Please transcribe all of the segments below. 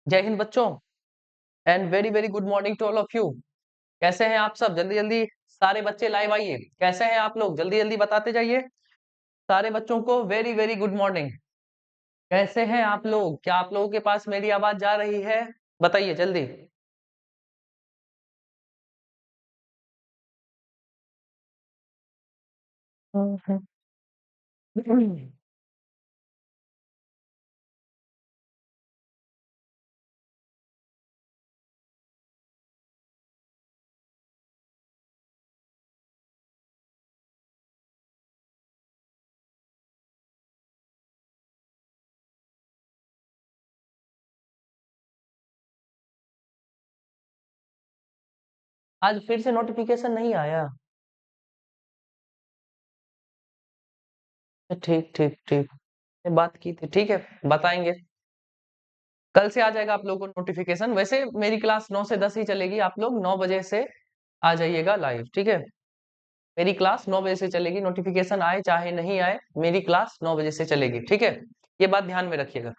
जय हिंद बच्चों and very very good morning to all of you. कैसे हैं आप सब? जल्दी जल्दी सारे बच्चे लाइव आइए। कैसे हैं आप लोग? जल्दी जल्दी बताते जाइए। सारे बच्चों को वेरी वेरी गुड मॉर्निंग। कैसे हैं आप लोग? क्या आप लोगों के पास मेरी आवाज जा रही है? बताइए जल्दी। आज फिर से नोटिफिकेशन नहीं आया। ठीक ठीक ठीक, बात की थी, ठीक है, बताएंगे। कल से आ जाएगा आप लोगों को नोटिफिकेशन। वैसे मेरी क्लास 9 से 10 ही चलेगी। आप लोग 9 बजे से आ जाइएगा लाइव, ठीक है। मेरी क्लास 9 बजे से चलेगी। नोटिफिकेशन आए चाहे नहीं आए, मेरी क्लास 9 बजे से चलेगी, ठीक है। ये बात ध्यान में रखिएगा।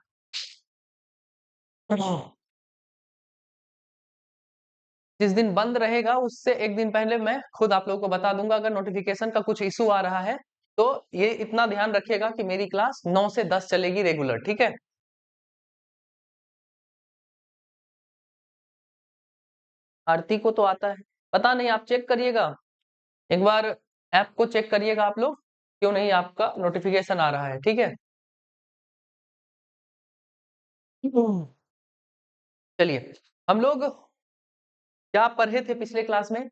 जिस दिन बंद रहेगा उससे एक दिन पहले मैं खुद आप लोगों को बता दूंगा। अगर नोटिफिकेशन का कुछ इशू आ रहा है तो ये इतना ध्यान रखिएगा कि मेरी क्लास 9 से 10 चलेगी रेगुलर, ठीक है। आरती को तो आता है, पता नहीं, आप चेक करिएगा एक बार। ऐप को चेक करिएगा आप लोग, क्यों नहीं आपका नोटिफिकेशन आ रहा है, ठीक है। चलिए, हम लोग क्या पढ़े थे पिछले क्लास में?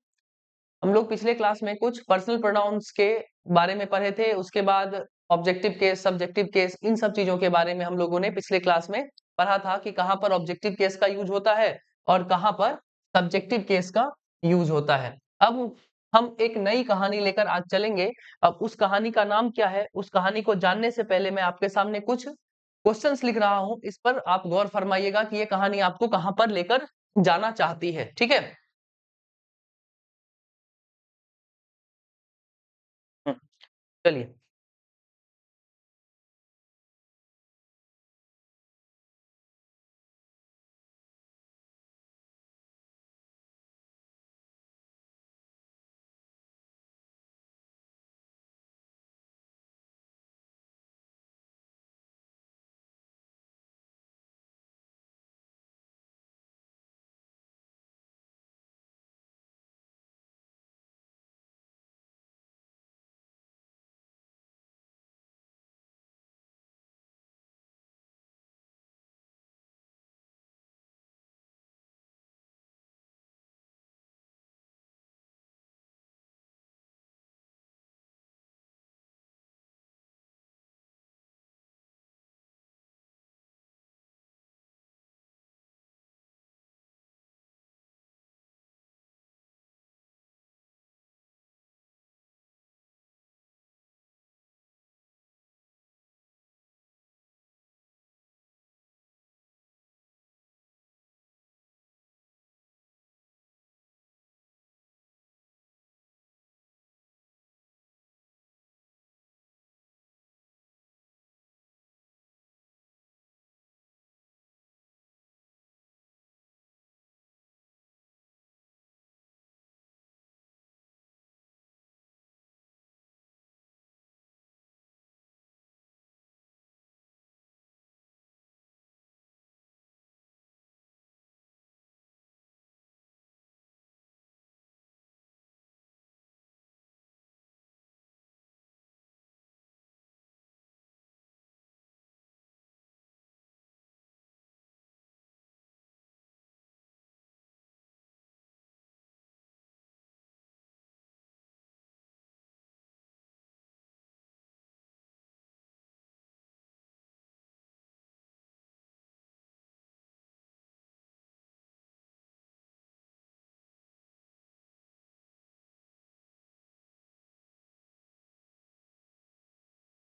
हम लोग पिछले क्लास में कुछ पर्सनल प्रोनाउंस के बारे में पढ़े थे। उसके बाद ऑब्जेक्टिव केस, सब्जेक्टिव केस, इन सब चीजों के बारे में हम लोगों ने पिछले क्लास में पढ़ा था कि कहाँ पर ऑब्जेक्टिव केस का यूज होता है और कहाँ पर सब्जेक्टिव केस का यूज होता है। अब हम एक नई कहानी लेकर आज चलेंगे। अब उस कहानी का नाम क्या है, उस कहानी को जानने से पहले मैं आपके सामने कुछ क्वेश्चंस लिख रहा हूं। इस पर आप गौर फरमाइएगा कि ये कहानी आपको कहाँ पर लेकर जाना चाहती है, ठीक है। हम्म, चलिए।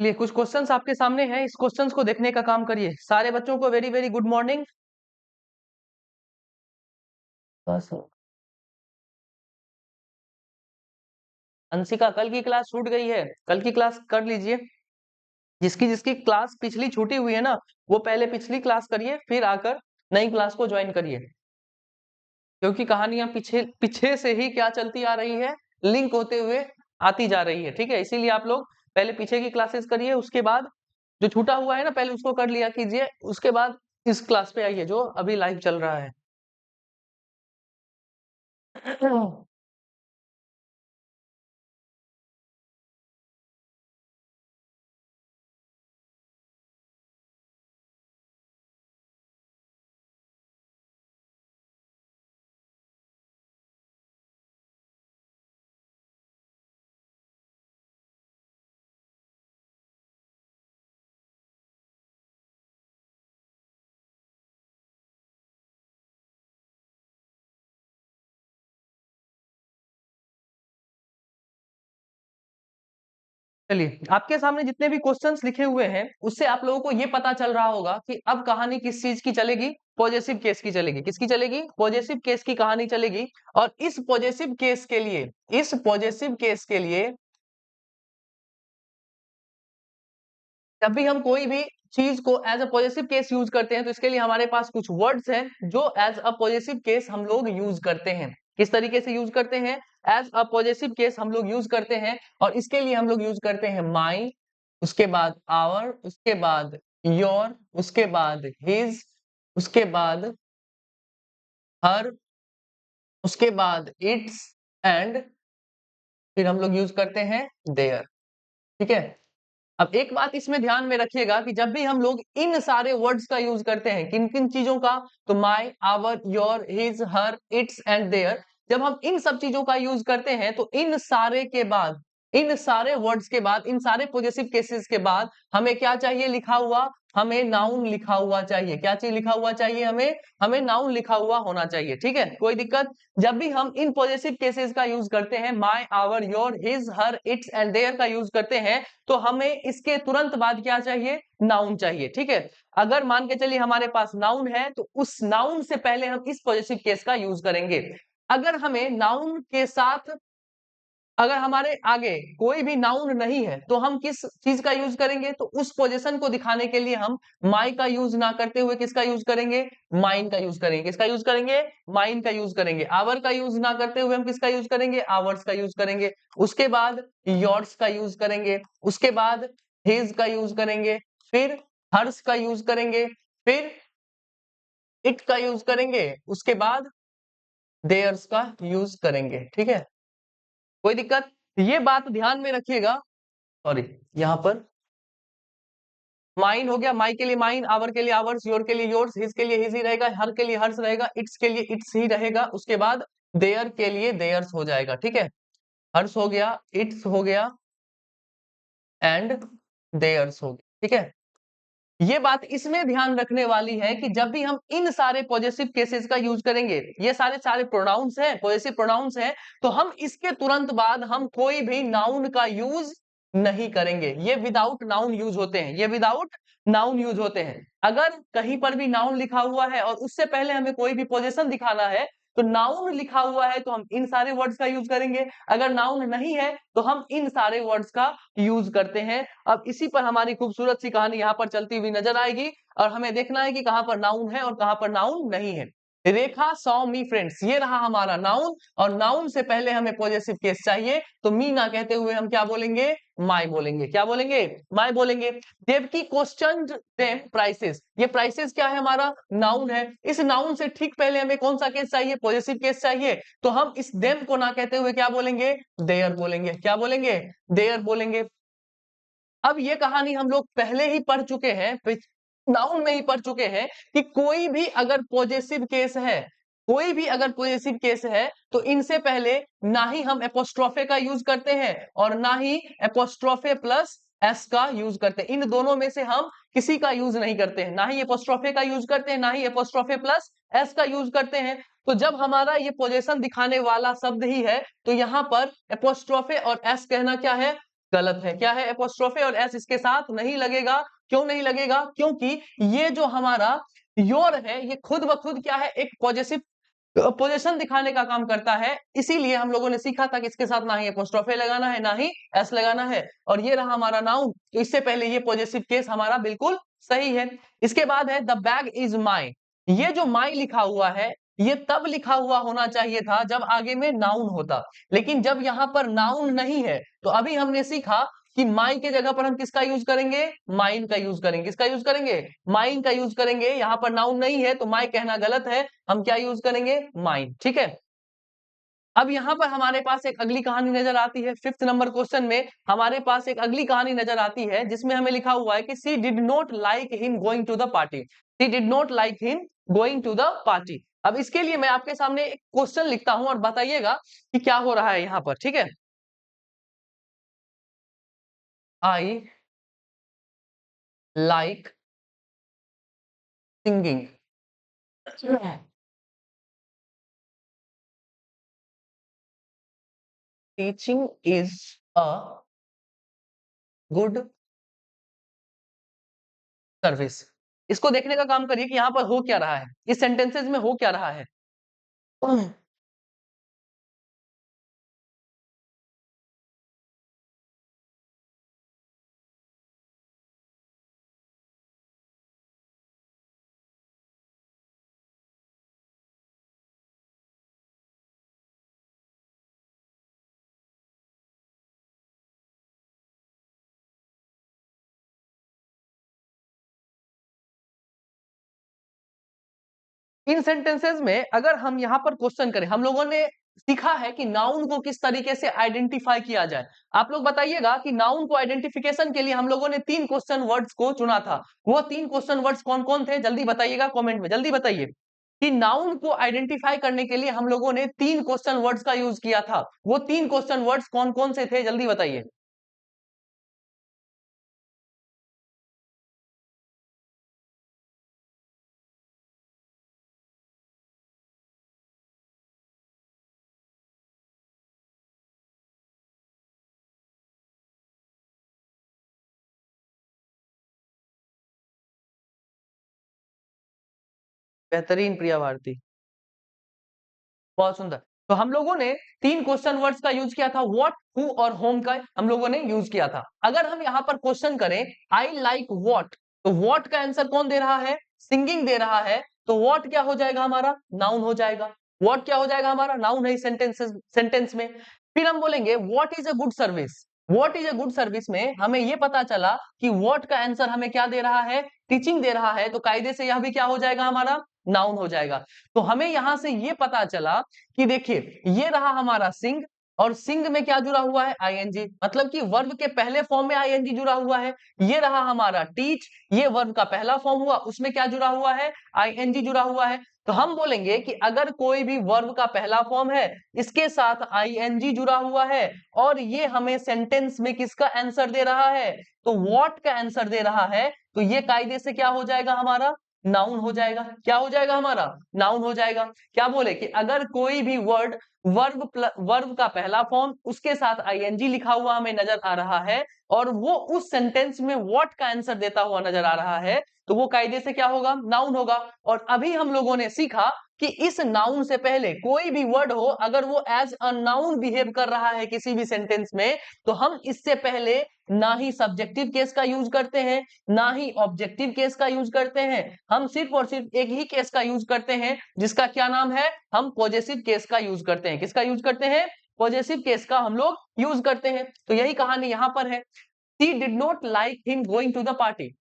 लिए कुछ क्वेश्चंस आपके सामने हैं, इस क्वेश्चंस को देखने का काम करिए। सारे बच्चों को वेरी वेरी गुड मॉर्निंग। बस, अंशिका कल की क्लास छूट गई है, कल की क्लास कर लीजिए। जिसकी जिसकी क्लास पिछली छूटी हुई है ना, वो पहले पिछली क्लास करिए, फिर आकर नई क्लास को ज्वाइन करिए, क्योंकि कहानियां पीछे पीछे से ही क्या चलती आ रही है, लिंक होते हुए आती जा रही है। ठीक है, इसीलिए आप लोग पहले पीछे की क्लासेस करिए, उसके बाद जो छूटा हुआ है ना पहले उसको कर लिया कीजिए, उसके बाद इस क्लास पे आइए जो अभी लाइव चल रहा है। चलिए, आपके सामने जितने भी क्वेश्चंस लिखे हुए हैं उससे आप लोगों को ये पता चल रहा होगा कि अब कहानी किस चीज की चलेगी, पॉजिटिव केस की चलेगी। किसकी चलेगी? पॉजिटिव केस की कहानी चलेगी। और इस पॉजिटिव केस के लिए, इस पॉजिटिव केस के लिए जब भी हम कोई भी चीज को as a positive case use करते हैं तो इसके लिए हमारे पास कुछ वर्ड्स हैं जो एज अ पॉजिटिव केस हम लोग यूज करते हैं। किस तरीके से यूज करते हैं? एज अ पॉजिटिव केस हम लोग यूज करते हैं, और इसके लिए हम लोग यूज करते हैं माई, उसके बाद आवर, उसके बाद योर, उसके बाद हिज, उसके बाद हर, उसके बाद इट्स, एंड फिर हम लोग यूज करते हैं देयर। ठीक है, अब एक बात इसमें ध्यान में रखिएगा कि जब भी हम लोग इन सारे वर्ड्स का यूज करते हैं, किन किन चीजों का? तो my, our, your, his, her, its and their. जब हम इन सब चीजों का यूज करते हैं तो इन सारे के बाद, इन सारे वर्ड्स के बाद, इन सारे पॉजिटिव केसेस के बाद हमें क्या चाहिए लिखा हुआ? हमें नाउन लिखा हुआ चाहिए। क्या चीज लिखा हुआ चाहिए हमें? हमें नाउन लिखा हुआ होना चाहिए। ठीक है, कोई दिक्कत? जब भी हम इन पॉजिटिव केसेस का यूज करते हैं, my, our, your, his, her, its and their का यूज करते हैं, तो हमें इसके तुरंत बाद क्या चाहिए? नाउन चाहिए। ठीक है, अगर मान के चलिए हमारे पास नाउन है तो उस नाउन से पहले हम इस पॉजिटिव केस का यूज करेंगे। अगर हमें नाउन के साथ, अगर हमारे आगे कोई भी नाउन नहीं है तो हम किस चीज का यूज करेंगे? तो उस पोजीशन को दिखाने के लिए हम माई का यूज ना करते हुए किसका यूज करेंगे? माइन का यूज करेंगे। किसका यूज करेंगे? माइन का यूज करेंगे। आवर का यूज ना करते हुए हम किसका यूज करेंगे? आवर्स का यूज करेंगे। उसके बाद योर्स का यूज करेंगे, उसके बाद हिज का यूज करेंगे, फिर हर्ष का यूज करेंगे, फिर इट का यूज करेंगे, उसके बाद देयर्स का यूज करेंगे। ठीक है, कोई दिक्कत? ये बात ध्यान में रखिएगा। सॉरी, यहाँ पर माइन हो गया, माई के लिए माइन, आवर के लिए आवर्स, योर के लिए योर्स, हिज के लिए हिज ही रहेगा, हर के लिए हर्ष रहेगा, इट्स के लिए इट्स ही रहेगा। उसके बाद देयर के लिए देयर्स हो जाएगा। ठीक है, हर्ष हो गया, इट्स हो गया एंड देयर्स हो गया। ठीक है, ये बात इसमें ध्यान रखने वाली है कि जब भी हम इन सारे पॉजिटिव केसेस का यूज करेंगे, ये सारे सारे प्रोनाउंस हैं, पॉजिटिव प्रोनाउंस हैं, तो हम इसके तुरंत बाद हम कोई भी नाउन का यूज नहीं करेंगे। ये विदाउट नाउन यूज होते हैं, ये विदाउट नाउन यूज होते हैं। अगर कहीं पर भी नाउन लिखा हुआ है और उससे पहले हमें कोई भी पोजीशन दिखाना है तो नाउन लिखा हुआ है तो हम इन सारे वर्ड्स का यूज करेंगे। अगर नाउन नहीं है तो हम इन सारे वर्ड्स का यूज करते हैं। अब इसी पर हमारी खूबसूरत सी कहानी यहाँ पर चलती हुई नजर आएगी, और हमें देखना है कि कहां पर नाउन है और कहां पर नाउन नहीं है। रेखा सॉ मी फ्रेंड्स, ये रहा हमारा नाउन, और नाउन से पहले हमें पॉजिटिव केस चाहिए, तो मी ना कहते हुए हम क्या बोलेंगे? माय बोलेंगे। क्या बोलेंगे? माय बोलेंगे। देवकी क्वेश्चन्ड देम प्राइसेस, ये प्राइसेस क्या है? हमारा नाउन है। इस नाउन से ठीक पहले हमें कौन सा केस चाहिए? पॉजिटिव केस चाहिए। तो हम इस देम को ना कहते हुए क्या बोलेंगे? देयर बोलेंगे। क्या बोलेंगे? देयर बोलेंगे। अब ये कहानी हम लोग पहले ही पढ़ चुके हैं, नाउन में ही पढ़ चुके हैं कि कोई भी अगर पॉजिटिव केस है, कोई भी अगर पॉजिटिव केस है तो इनसे पहले ना ही हम एपोस्ट्रोफे का यूज करते हैं और ना ही एपोस्ट्रोफे प्लस एस का यूज करते हैं। इन दोनों में से हम किसी का यूज नहीं करते हैं, ना ही एपोस्ट्रोफे का यूज करते हैं, ना ही एपोस्ट्रोफे प्लस एस का यूज करते हैं। तो जब हमारा ये पोजीशन दिखाने वाला शब्द ही है तो यहाँ पर एपोस्ट्रोफे और एस कहना क्या है? गलत है। क्या है? एपोस्ट्रोफे और एस इसके साथ नहीं लगेगा। क्यों नहीं लगेगा? क्योंकि ये जो हमारा योर है ये खुद ब खुद क्या है? एक पॉजिटिव पोजीशन दिखाने का काम करता है। इसीलिए हम लोगों ने सीखा था कि इसके साथ ना ही एपोस्ट्रोफे लगाना है ना ही एस लगाना है। और ये रहा हमारा नाउन, तो इससे पहले ये पॉजिटिव केस हमारा बिल्कुल सही है। इसके बाद है द बैग इज माइन। ये जो माई लिखा हुआ है, ये तब लिखा हुआ होना चाहिए था जब आगे में नाउन होता, लेकिन जब यहाँ पर नाउन नहीं है, तो अभी हमने सीखा कि माई के जगह पर हम किसका यूज करेंगे, माइन का यूज करेंगे। किसका यूज करेंगे, माइन का यूज करेंगे। यहाँ पर नाउन नहीं है तो माई कहना गलत है, हम क्या यूज करेंगे, माइन। ठीक है। अब यहाँ पर हमारे पास एक अगली कहानी नजर आती है। 5th नंबर क्वेश्चन में हमारे पास एक अगली कहानी नजर आती है, जिसमें हमें लिखा हुआ है कि she did not like him going to the party. She did not like him going to the party. अब इसके लिए मैं आपके सामने एक क्वेश्चन लिखता हूं और बताइएगा कि क्या हो रहा है यहाँ पर। ठीक है। I like singing. Teaching is a good service. इसको देखने का काम करिए कि यहाँ पर हो क्या रहा है, इस सेंटेंसेस में हो क्या रहा है। इन सेंटेंसेस में अगर हम यहाँ पर क्वेश्चन करें, हम लोगों ने सीखा है कि नाउन को किस तरीके से आइडेंटिफाई किया जाए। आप लोग बताइएगा कि नाउन को आइडेंटिफिकेशन के लिए हम लोगों ने 3 क्वेश्चन वर्ड्स को चुना था। वो 3 क्वेश्चन वर्ड्स कौन कौन थे, जल्दी बताइएगा कमेंट में, जल्दी बताइए कि नाउन को आइडेंटिफाई करने के लिए हम लोगों ने 3 क्वेश्चन वर्ड्स का यूज किया था। वो 3 क्वेश्चन वर्ड्स कौन कौन से थे, जल्दी बताइए। बेहतरीन प्रिया भारती, बहुत सुंदर। तो हम लोगों ने 3 क्वेश्चन वर्ड्स का यूज किया था, व्हाट, हु और होम का हम लोगों ने यूज किया था। अगर हम यहाँ पर क्वेश्चन करें आई लाइक व्हाट, तो व्हाट का आंसर कौन दे रहा है, सिंगिंग दे रहा है। तो व्हाट क्या हो जाएगा हमारा, नाउन हो जाएगा। व्हाट क्या हो जाएगा हमारा, नाउन है सेंटेंस में। फिर हम बोलेंगे what is a good service. What is a good service में हमें ये पता चला कि व्हाट का आंसर हमें क्या दे रहा है, टीचिंग दे रहा है, तो कायदे से यह भी क्या हो जाएगा हमारा, नाउन हो जाएगा। तो हमें यहां से ये पता चला कि देखिए ये रहा हमारा सिंग, और सिंग में क्या जुड़ा हुआ है, आईएनजी, मतलब कि वर्ब के पहले फॉर्म में आईएनजी जुड़ा हुआ है। ये रहा हमारा टीच, ये वर्ब का पहला फॉर्म हुआ, उसमें क्या जुड़ा हुआ है, आईएनजी जुड़ा हुआ है। तो हम बोलेंगे कि अगर कोई भी वर्ब का पहला फॉर्म है, इसके साथ आईएनजी जुड़ा हुआ है, और ये हमें सेंटेंस में किसका आंसर दे रहा है, तो व्हाट का आंसर दे रहा है, तो ये कायदे से क्या हो जाएगा हमारा, नाउन हो जाएगा। क्या हो जाएगा हमारा, नाउन हो जाएगा। क्या बोले कि अगर कोई भी वर्ड वर्ब का पहला फॉर्म उसके साथ आईएनजी लिखा हुआ हमें नजर आ रहा है, और वो उस सेंटेंस में व्हाट का आंसर देता हुआ नजर आ रहा है, तो वो कायदे से क्या होगा, नाउन होगा। और अभी हम लोगों ने सीखा कि इस नाउन से पहले कोई भी वर्ड हो, अगर वो एज अ नाउन बिहेव कर रहा है किसी भी सेंटेंस में, तो हम इससे पहले ना ही सब्जेक्टिव केस का यूज करते हैं, ना ही ऑब्जेक्टिव केस का यूज करते हैं। हम सिर्फ और सिर्फ एक ही केस का यूज करते हैं, जिसका क्या नाम है, हम पॉजेसिव केस का यूज करते हैं। किसका यूज करते हैं, पॉजेसिव केस का हम लोग यूज करते हैं। तो यही कहानी यहां पर है। She did not like him going to the party.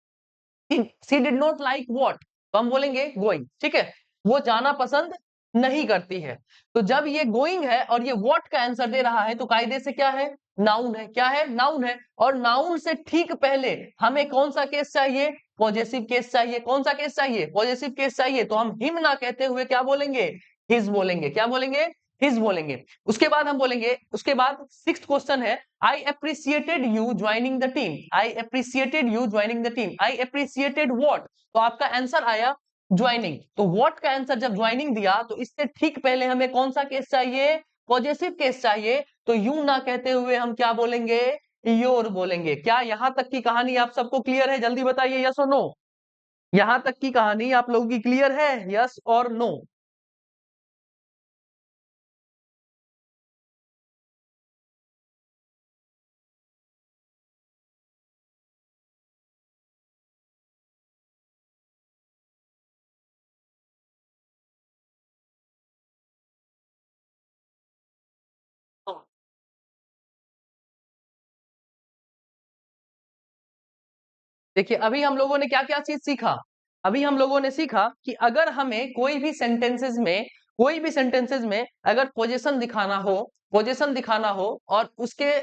She did not like what, तो हम बोलेंगे गोइंग। ठीक है, वो जाना पसंद नहीं करती है। तो जब ये गोइंग है और ये व्हाट का आंसर दे रहा है, तो कायदे से क्या है, नाउन है। क्या है, नाउन है। और नाउन से ठीक पहले हमें कौन सा केस चाहिए, पॉजेसिव केस चाहिए। कौन सा केस चाहिए, पॉजेसिव केस चाहिए। तो हम हिम ना कहते हुए क्या बोलेंगे, हिज बोलेंगे। क्या बोलेंगे, हिज बोलेंगे। उसके बाद हम बोलेंगे, उसके बाद 6th क्वेश्चन है, I appreciated you joining the team. I appreciated you joining the team. I appreciated what, तो आपका आंसर आया ज्वाइनिंग। तो व्हाट का आंसर जब ज्वाइनिंग दिया, तो इससे ठीक पहले हमें कौन सा केस चाहिए, पॉजेसिव केस चाहिए। तो यू ना कहते हुए हम क्या बोलेंगे, योर बोलेंगे। क्या यहां तक की कहानी आप सबको क्लियर है, जल्दी बताइए यस और नो। यहां तक की कहानी आप लोगों की क्लियर है, यस और नो। देखिए अभी हम लोगों ने क्या क्या चीज सीखा। अभी हम लोगों ने सीखा कि अगर हमें कोई भी सेंटेंसेस में अगर पोजीशन दिखाना हो और उसके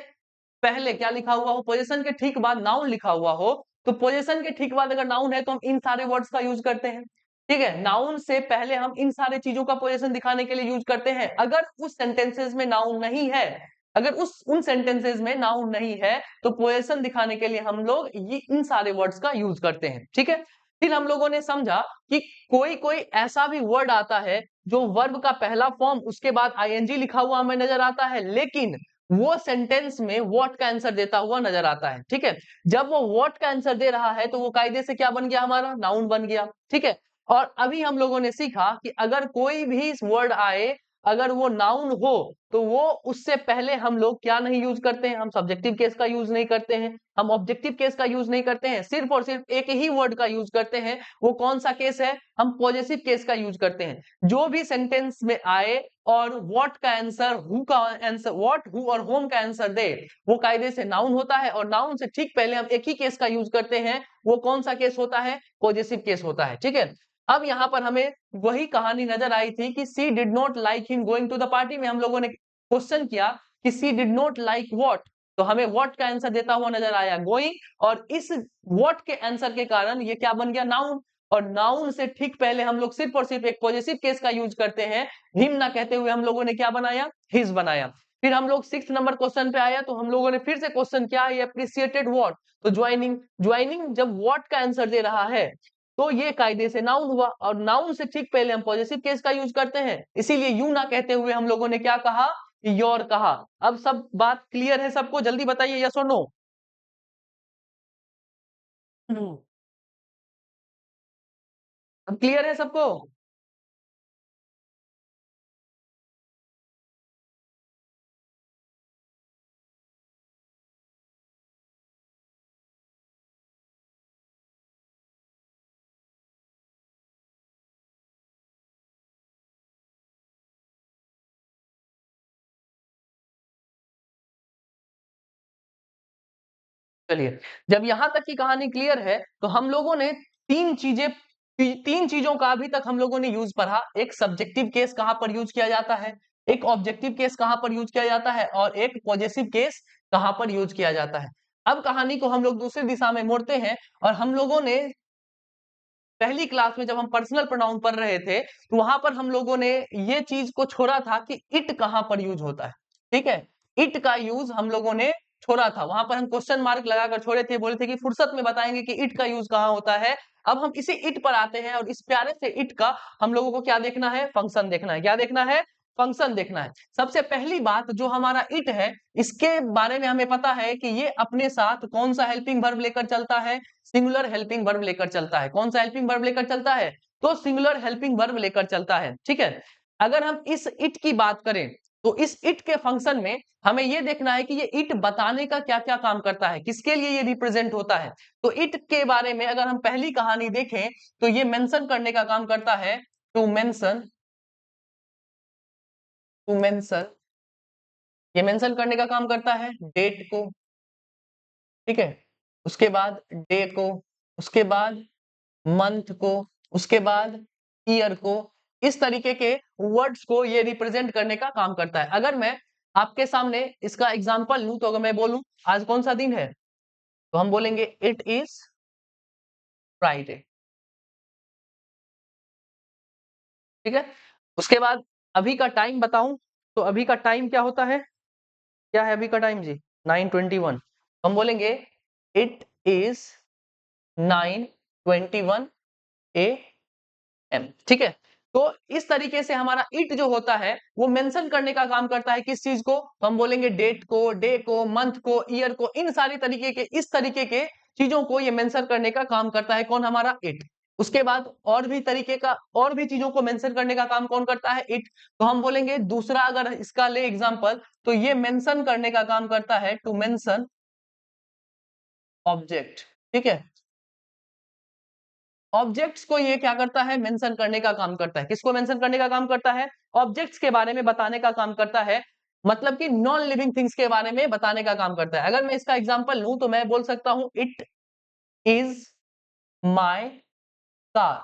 पहले क्या लिखा हुआ हो, पोजीशन के ठीक बाद नाउन लिखा हुआ हो, तो पोजीशन के ठीक बाद अगर नाउन है तो हम इन सारे वर्ड्स का यूज करते हैं। ठीक है, नाउन से पहले हम इन सारे चीजों का पोजीशन दिखाने के लिए यूज करते हैं। अगर उस सेंटेंसेस में नाउन नहीं है, अगर उन सेंटेंसेस में नाउन नहीं है, तो पोजीशन दिखाने के लिए हम लोग ये इन सारे वर्ड्स का यूज करते हैं। ठीक है, फिर हम लोगों ने समझा कि कोई कोई ऐसा भी वर्ड आता है जो वर्ब का पहला फॉर्म उसके बाद आईएनजी लिखा हुआ हमें नजर आता है, लेकिन वो सेंटेंस में व्हाट का आंसर देता हुआ नजर आता है। ठीक है, जब वो व्हाट का आंसर दे रहा है तो वो कायदे से क्या बन गया, हमारा नाउन बन गया। ठीक है, और अभी हम लोगों ने सीखा कि अगर कोई भी वर्ड आए, अगर वो नाउन हो, तो वो उससे पहले हम लोग क्या नहीं यूज करते हैं, हम सब्जेक्टिव केस का यूज नहीं करते हैं, हम ऑब्जेक्टिव केस का यूज नहीं करते हैं, सिर्फ और सिर्फ एक ही वर्ड का यूज करते हैं। वो कौन सा केस है, हम पॉजिटिव केस का यूज करते हैं। जो भी सेंटेंस में आए और व्हाट का आंसर, हु का आंसर, व्हाट, हु और होम का आंसर दे, वो कायदे से नाउन होता है, और नाउन से ठीक पहले हम एक ही केस का यूज करते हैं। वो कौन सा केस होता है, पॉजिटिव केस होता है। ठीक है, अब यहाँ पर हमें वही कहानी नजर आई थी कि she did not like him going to the party में हम लोगों ने क्वेश्चन किया कि she did not like what, तो हमें व्हाट का आंसर देता हुआ नजर आया गोइंग, और इस व्हाट के आंसर के कारण ये क्या बन गया, नाउन। और नाउन से ठीक पहले हम लोग सिर्फ और सिर्फ एक पॉजिटिव केस का यूज करते हैं, हिम ना कहते हुए हम लोगों ने क्या बनाया, हिज बनाया। फिर हम लोग 6 नंबर क्वेश्चन पे आया, तो हम लोगों ने फिर से क्वेश्चन किया, ये अप्रिसिएटेड व्हाट, तो ज्वाइनिंग जब व्हाट का आंसर दे रहा है तो ये कायदे से नाउन हुआ, और नाउन से ठीक पहले हम पॉजिटिव केस का यूज करते हैं, इसीलिए यू ना कहते हुए हम लोगों ने क्या कहा, योर कहा। अब सब बात क्लियर है सबको, जल्दी बताइए यस और नो। अब क्लियर है सबको। चलिए, जब यहां तक की कहानी क्लियर है, तो हम लोगों ने तीन चीजों का अभी तक हम लोगों ने यूज पढ़ा। एक सब्जेक्टिव केस कहां पर यूज किया जाता है, एक ऑब्जेक्टिव केस कहां पर यूज किया जाता है, और एक पॉजिटिव केस कहां पर यूज किया जाता है। अब कहानी को हम लोग दूसरी दिशा में मोड़ते हैं, और हम लोगों ने पहली क्लास में जब हम पर्सनल प्रोनाउन पढ़ रहे थे, तो वहां पर हम लोगों ने ये चीज को छोड़ा था कि इट कहां पर यूज होता है। ठीक है, इट का यूज हम लोगों ने छोड़ा था, वहां पर हम क्वेश्चन मार्क लगाकर छोड़े थे, बोले थे कि फुर्सत में बताएंगे कि इट का यूज कहां होता है। अब हम इसी इट पर आते हैं, और इस प्यारे से इट का हम लोगों को क्या देखना है, फंक्शन देखना है। क्या देखना है, फंक्शन देखना है। सबसे पहली बात, जो हमारा इट है, इसके बारे में हमें पता है कि ये अपने साथ कौन सा हेल्पिंग वर्ब लेकर चलता है, सिंगुलर हेल्पिंग वर्ब लेकर चलता है। कौन सा हेल्पिंग वर्ब लेकर चलता है, तो सिंगुलर हेल्पिंग वर्ब लेकर चलता है। ठीक है, अगर हम इस इट की बात करें, तो इस इट के फंक्शन में हमें यह देखना है कि ये इट बताने का क्या क्या काम करता है, किसके लिए ये रिप्रेजेंट होता है। तो इट के बारे में अगर हम पहली कहानी देखें, तो ये मेंशन करने का काम करता है, टू मेंशन, टू मेंशन, ये मेंशन करने का काम करता है डेट को। ठीक है, उसके बाद डे को, उसके बाद मंथ को, उसके बाद ईयर को। इस तरीके के वर्ड्स को ये रिप्रेजेंट करने का काम करता है। अगर मैं आपके सामने इसका एग्जांपल लूं, तो अगर मैं बोलूं आज कौन सा दिन है, तो हम बोलेंगे इट इज फ्राइडे। ठीक है, उसके बाद अभी का टाइम बताऊं, तो अभी का टाइम क्या होता है, क्या है अभी का टाइम जी, 9:21। हम बोलेंगे इट इज 9:21 एम। ठीक है, तो इस तरीके से हमारा इट जो होता है वो मेंशन करने का काम करता है, किस चीज को, तो हम बोलेंगे डेट को, डे को, मंथ को, ईयर को, इन सारी तरीके के, इस तरीके के चीजों को ये मेंशन करने का काम करता है, कौन, हमारा इट। उसके बाद और भी तरीके का, और भी चीजों को मेंशन करने का काम कौन करता है, इट। तो हम बोलेंगे दूसरा, अगर इसका ले एग्जांपल, तो ये मेंशन करने का काम करता है, टू मेंशन ऑब्जेक्ट। ठीक है, ऑब्जेक्ट्स को ये क्या करता है, मेंशन करने का काम करता है। किसको मेंशन करने का काम करता है, ऑब्जेक्ट्स के बारे में बताने का काम करता है, मतलब कि नॉन लिविंग थिंग्स के बारे में बताने का काम करता है। अगर मैं इसका एग्जांपल लूं, तो मैं बोल सकता हूं इट इज माई कार।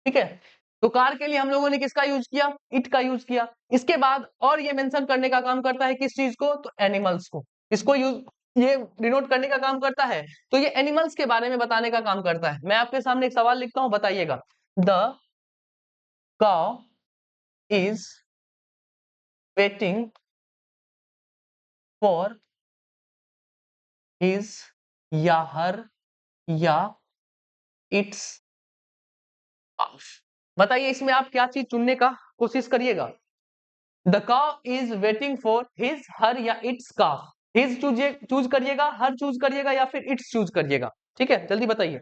ठीक है, तो कार के लिए हम लोगों ने किसका यूज किया? इट का यूज किया। इसके बाद और ये मेंशन करने का काम करता है किस चीज को? तो एनिमल्स को। इसको यूज, ये डिनोट करने का काम करता है, तो ये एनिमल्स के बारे में बताने का काम करता है। मैं आपके सामने एक सवाल लिखता हूं, बताइएगा। The cow is waiting for his या हर या इट्स काफ। बताइए इसमें आप क्या चीज चुनने का कोशिश करिएगा। The cow is waiting for his her या इट्स काफ। हिज चूज करिएगा, हर चूज करिएगा, या फिर इट्स चूज करिएगा। ठीक है, जल्दी बताइए।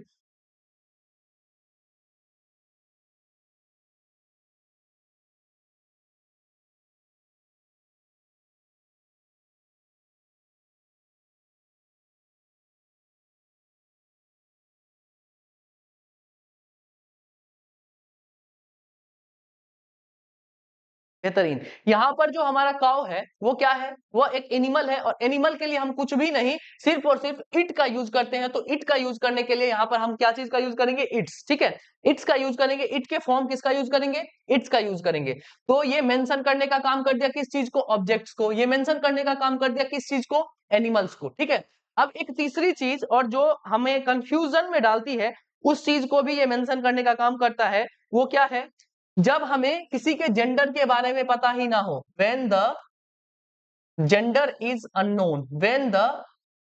बेहतरीन। यहाँ पर जो हमारा काउ है वो क्या है? वो एक एनिमल है, और एनिमल के लिए हम कुछ भी नहीं, सिर्फ और सिर्फ इट का यूज करते हैं। तो इट का यूज करने के लिए यहाँ पर हम क्या चीज का यूज करेंगे? इट्स। ठीक है, इट्स का यूज करेंगे। इट के फॉर्म किसका यूज करेंगे? इट्स का यूज करेंगे। तो ये मेंशन करने का काम कर दिया किस चीज को? ऑब्जेक्ट्स को। ये मेंशन करने का काम कर दिया किस चीज को? एनिमल्स को। ठीक है, अब एक तीसरी चीज और जो हमें कंफ्यूजन में डालती है, उस चीज को भी ये मेंशन करने का काम करता है। वो क्या है? जब हमें किसी के जेंडर के बारे में पता ही ना हो, when the gender is unknown, when the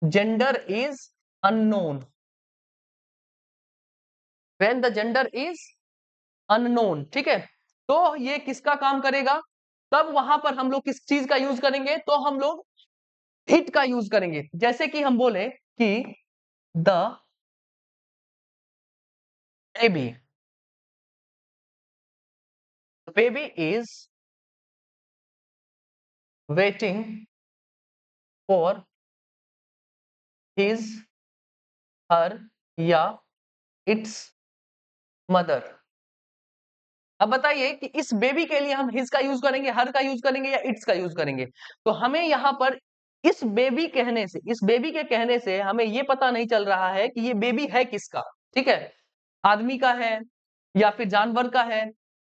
gender is unknown, when the gender is unknown। ठीक है, तो ये किसका काम करेगा? तब वहां पर हम लोग किस चीज का यूज करेंगे? तो हम लोग इट का यूज करेंगे। जैसे कि हम बोले कि the baby, baby is waiting for his her या इट्स मदर। अब बताइए कि इस बेबी के लिए हम हिज का यूज करेंगे, हर का यूज करेंगे, या इट्स का यूज करेंगे? तो हमें यहाँ पर इस बेबी कहने से, इस बेबी के कहने से हमें ये पता नहीं चल रहा है कि ये बेबी है किसका। ठीक है, आदमी का है, या फिर जानवर का है,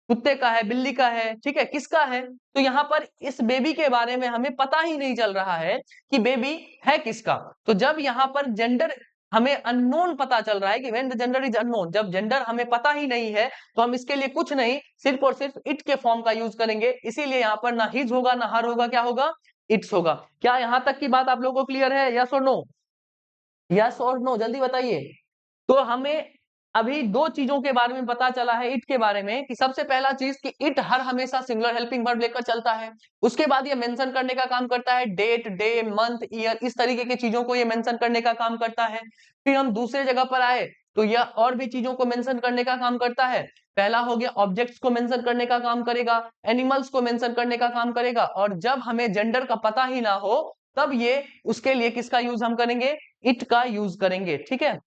कुत्ते का है, बिल्ली का है, ठीक है, किसका है? तो यहाँ पर इस बेबी के बारे में हमें पता ही नहीं चल रहा है कि बेबी है किसका। तो जब यहाँ पर जेंडर हमें अननोन पता चल रहा है कि when the gender is unknown, जब जेंडर हमें पता ही नहीं है, तो हम इसके लिए कुछ नहीं, सिर्फ और सिर्फ इट के फॉर्म का यूज करेंगे। इसीलिए यहाँ पर ना हिज होगा, ना हर होगा, क्या होगा? इट्स होगा। क्या यहाँ तक की बात आप लोगों को क्लियर है? यस और नो? यस और नो, जल्दी बताइए। तो हमें अभी दो चीजों के बारे में पता चला है इट के बारे में, कि सबसे पहला चीज कि इट हर हमेशा सिंगुलर हेल्पिंग वर्ब लेकर चलता है। उसके बाद ये मेंशन करने का काम करता है डेट, डे, मंथ, ईयर, इस तरीके की चीजों को ये मेंशन करने का काम करता है। फिर हम दूसरे जगह पर आए तो यह और भी चीजों को मेंशन करने का काम करता है। पहला हो गया ऑब्जेक्ट्स को मेंशन करने का काम करेगा, एनिमल्स को मेंशन करने का काम करेगा, और जब हमें जेंडर का पता ही ना हो, तब ये उसके लिए किसका यूज हम करेंगे? इट का यूज करेंगे। ठीक है,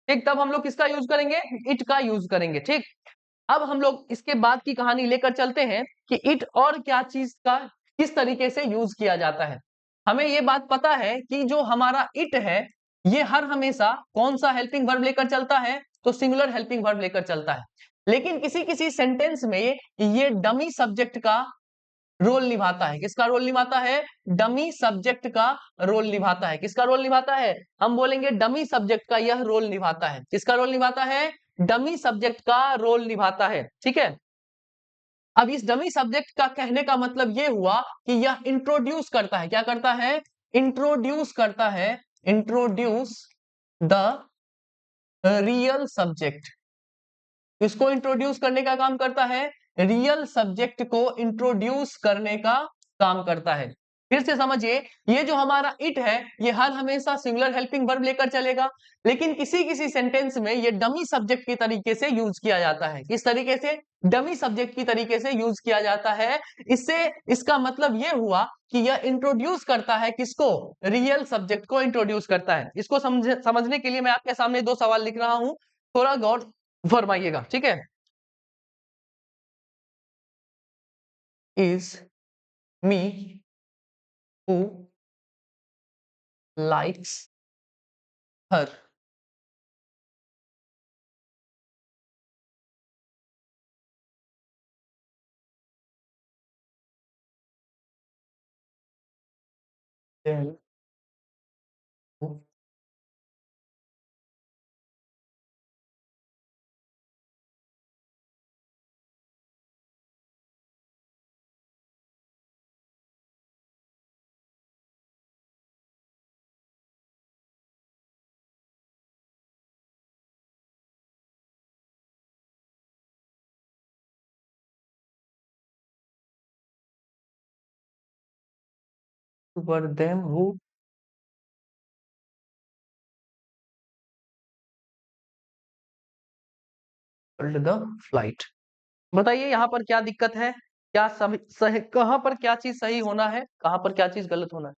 ठीक, तब हम लोग किसका यूज करेंगे? इट का यूज करेंगे। ठीक, अब हम लोग इसके बाद की कहानी लेकर चलते हैं कि इट और क्या चीज का किस तरीके से यूज किया जाता है। हमें ये बात पता है कि जो हमारा इट है, ये हर हमेशा कौन सा हेल्पिंग वर्ब लेकर चलता है? तो सिंगुलर हेल्पिंग वर्ब लेकर चलता है। लेकिन किसी किसी सेंटेंस में ये डमी सब्जेक्ट का रोल निभाता है। किसका रोल निभाता है? डमी सब्जेक्ट का रोल निभाता है। किसका रोल निभाता है? हम बोलेंगे डमी सब्जेक्ट का यह रोल निभाता है। किसका रोल निभाता है? डमी सब्जेक्ट का रोल निभाता है। ठीक है, अब इस डमी सब्जेक्ट का कहने का मतलब यह हुआ कि यह इंट्रोड्यूस करता है। क्या करता है? इंट्रोड्यूस करता है, इंट्रोड्यूस द रियल सब्जेक्ट। किसको इंट्रोड्यूस करने का काम करता है? रियल सब्जेक्ट को इंट्रोड्यूस करने का काम करता है। फिर से समझिए, ये जो हमारा इट है, ये हर हमेशा सिंगुलर हेल्पिंग वर्ब लेकर चलेगा, लेकिन किसी किसी सेंटेंस में ये डमी सब्जेक्ट की तरीके से यूज किया जाता है। किस तरीके से? डमी सब्जेक्ट की तरीके से यूज किया जाता है। इससे इसका मतलब ये हुआ कि यह इंट्रोड्यूस करता है किसको? रियल सब्जेक्ट को इंट्रोड्यूस करता है। इसको समझने के लिए मैं आपके सामने दो सवाल लिख रहा हूं, थोड़ा गौर फरमाइएगा। ठीक है, is me who likes her. Then who were them who hold the flight. बताइए यहाँ पर क्या दिक्कत है? क्या सही, कहाँ पर क्या चीज सही होना है, कहाँ पर क्या चीज गलत होना है?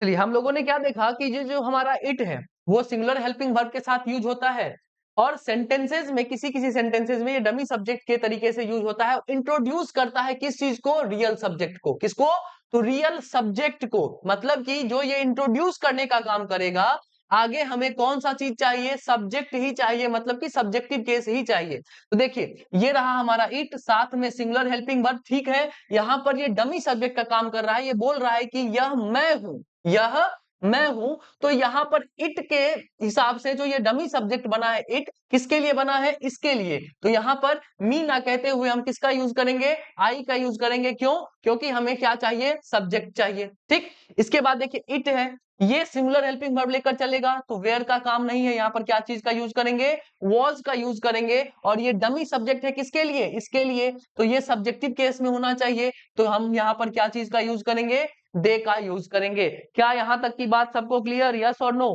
चलिए, हम लोगों ने क्या देखा कि ये जो हमारा इट है वो सिंगुलर हेल्पिंग वर्ब के साथ यूज होता है, और सेंटेंसेस में किसी किसी सेंटेंसेस में ये डमी सब्जेक्ट के तरीके से यूज होता है। इंट्रोड्यूस करता है किस चीज को? रियल सब्जेक्ट को। किसको? तो रियल सब्जेक्ट को। मतलब कि जो ये इंट्रोड्यूस करने का काम करेगा, आगे हमें कौन सा चीज चाहिए? सब्जेक्ट ही चाहिए, मतलब कि सब्जेक्टिव केस ही चाहिए। तो देखिए, ये रहा हमारा इट, साथ में सिंगुलर हेल्पिंग वर्ब, ठीक है। यहाँ पर ये डमी सब्जेक्ट का काम कर रहा है, ये बोल रहा है कि यह मैं हूं, यह मैं हूं। तो यहां पर इट के हिसाब से जो ये डमी सब्जेक्ट बना है, इट किसके लिए बना है? इसके लिए। तो यहां पर मी ना कहते हुए हम किसका यूज करेंगे? आई का यूज करेंगे। क्यों? क्योंकि हमें क्या चाहिए? सब्जेक्ट चाहिए। ठीक। इसके बाद देखिए, इट है, ये सिंगुलर हेल्पिंग वर्ब लेकर चलेगा, तो वेयर का काम नहीं है। यहां पर क्या चीज का यूज करेंगे? वॉज का यूज करेंगे। और ये डमी सब्जेक्ट है किसके लिए? इसके लिए। तो ये सब्जेक्टिव केस में होना चाहिए, तो हम यहां पर क्या चीज का यूज करेंगे? दे का यूज करेंगे। क्या यहां तक की बात सबको क्लियर? यस और no?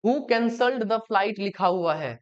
Who cancelled the flight लिखा हुआ है।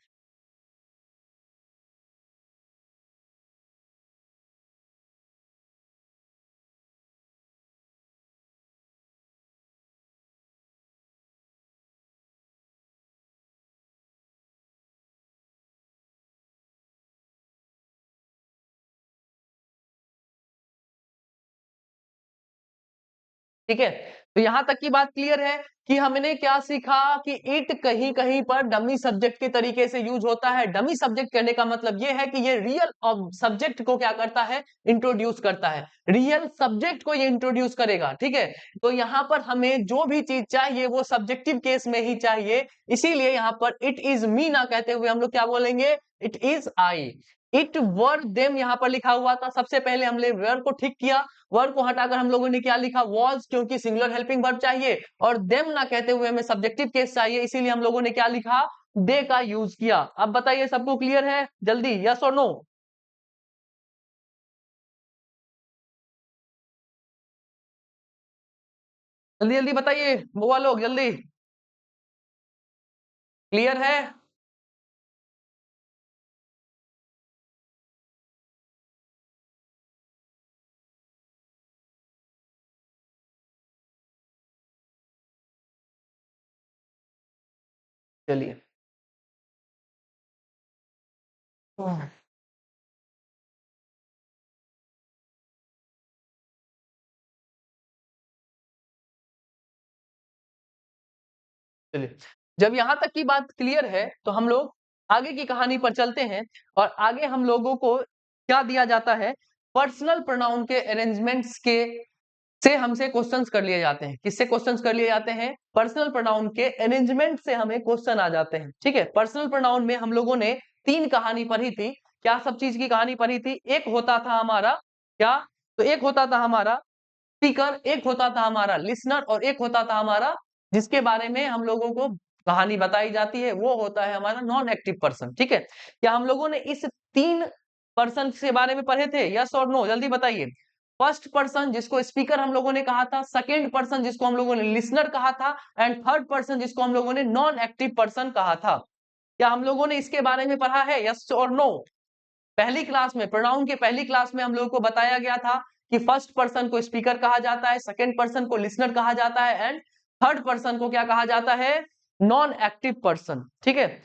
ठीक है, तो यहां तक की बात क्लियर है कि हमने क्या सीखा कि इट कहीं कहीं पर डमी सब्जेक्ट के तरीके से यूज होता है। डमी सब्जेक्ट कहने का मतलब ये है कि ये रियल सब्जेक्ट को क्या करता है? इंट्रोड्यूस करता है। रियल सब्जेक्ट को ये इंट्रोड्यूस करेगा। ठीक है, तो यहां पर हमें जो भी चीज चाहिए वो सब्जेक्टिव केस में ही चाहिए। इसीलिए यहां पर इट इज मी ना कहते हुए हम लोग क्या बोलेंगे? It is I. It were them यहां पर लिखा हुआ था, सबसे पहले हमने वेयर को ठीक किया। वर्ब को हटाकर हम लोगों ने क्या लिखा? वॉज, क्योंकि सिंगुलर हेल्पिंग वर्ब चाहिए, और देम ना कहते हुए हमें सब्जेक्टिव केस चाहिए, इसीलिए हम लोगों ने क्या लिखा? दे का यूज किया। अब बताइए, सबको क्लियर है? जल्दी यस और नो? जल्दी जल्दी बताइए बुआ लोग, जल्दी। क्लियर है? चलिए, चलिए, जब यहां तक की बात क्लियर है तो हम लोग आगे की कहानी पर चलते हैं। और आगे हम लोगों को क्या दिया जाता है? पर्सनल प्रोनाउन के अरेंजमेंट्स के से हमसे क्वेश्चंस कर लिए जाते हैं। किससे क्वेश्चंस कर लिए जाते हैं? पर्सनल प्रोनाउन के अरेंजमेंट से हमें क्वेश्चन आ जाते हैं। ठीक है, पर्सनल प्रोनाउन में हम लोगों ने 3 कहानी पढ़ी थी। क्या सब चीज की कहानी पढ़ी थी? एक होता था हमारा क्या? तो एक होता था हमारा स्पीकर, एक होता था हमारा लिसनर और एक होता था हमारा जिसके बारे में हम लोगों को कहानी बताई जाती है, वो होता है हमारा नॉन एक्टिव पर्सन। ठीक है? क्या हम लोगों ने इस 3 पर्सन के बारे में पढ़े थे? यस और नो? जल्दी बताइए। फर्स्ट पर्सन जिसको स्पीकर हम लोगों ने कहा था, सेकंड पर्सन जिसको हम लोगों ने लिसनर कहा था एंड थर्ड पर्सन जिसको हम लोगों ने नॉन एक्टिव पर्सन कहा था। क्या हम लोगों ने इसके बारे में पढ़ा है? यस और नो? पहली क्लास में, प्रोनाउन के पहली क्लास में हम लोगों को बताया गया था कि फर्स्ट पर्सन को स्पीकर कहा जाता है, सेकंड पर्सन को लिसनर कहा जाता है एंड थर्ड पर्सन को क्या कहा जाता है? Non active person. ठीक है?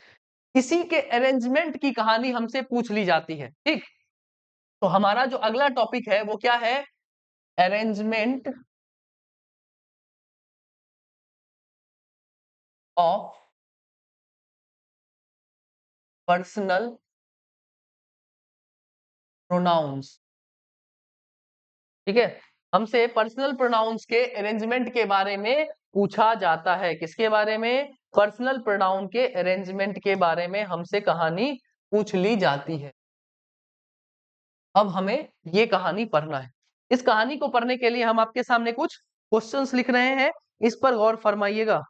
इसी के अरेंजमेंट की कहानी हमसे पूछ ली जाती है। ठीक? तो हमारा जो अगला टॉपिक है वो क्या है? Arrangement of personal pronouns. ठीक है? हमसे पर्सनल प्रोनाउंस के अरेंजमेंट के बारे में पूछा जाता है। किसके बारे में? पर्सनल प्रोनाउन के अरेंजमेंट के बारे में हमसे कहानी पूछ ली जाती है। अब हमें ये कहानी पढ़ना है। इस कहानी को पढ़ने के लिए हम आपके सामने कुछ क्वेश्चंस लिख रहे हैं, इस पर गौर फरमाइएगा।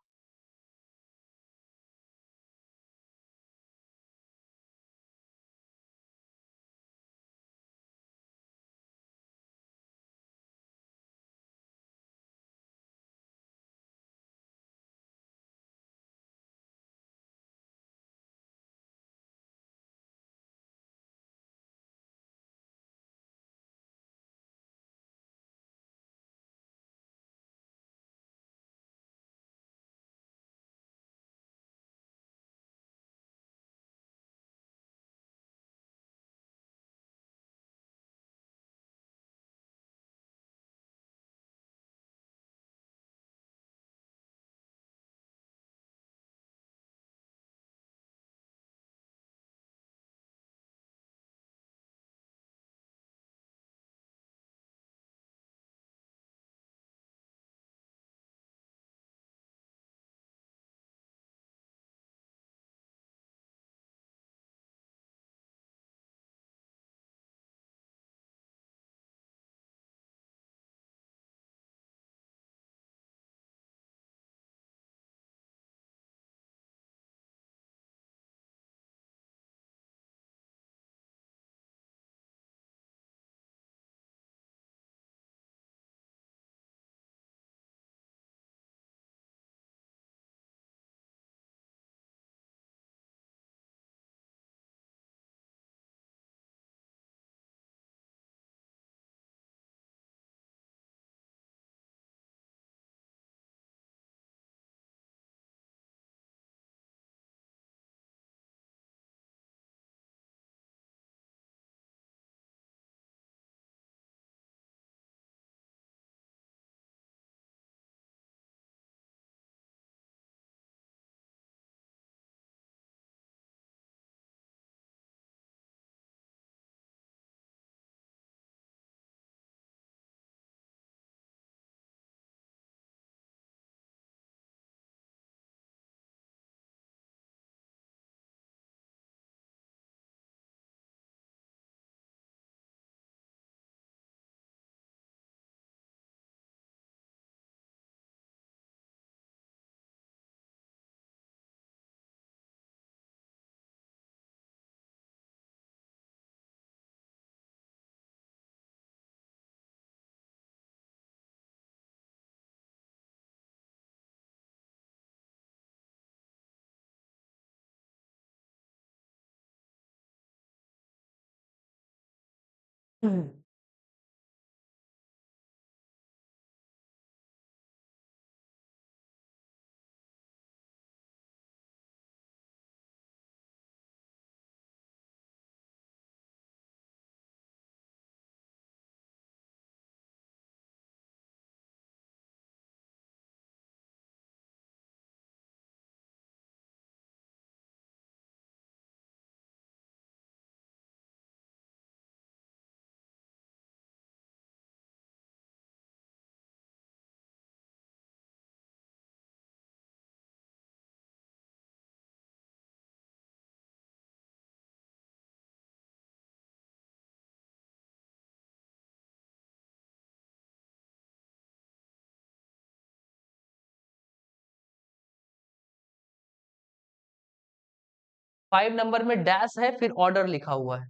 5 नंबर में डैश है, फिर ऑर्डर लिखा हुआ है।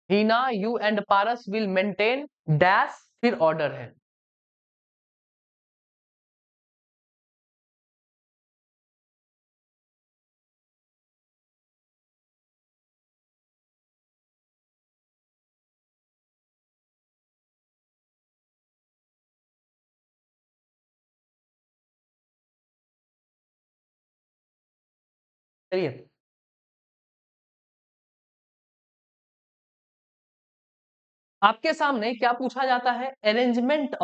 Heena, you and Paras will maintain dash, फिर ऑर्डर है। चलिए, आपके सामने क्या पूछा जाता है? अरेंजमेंट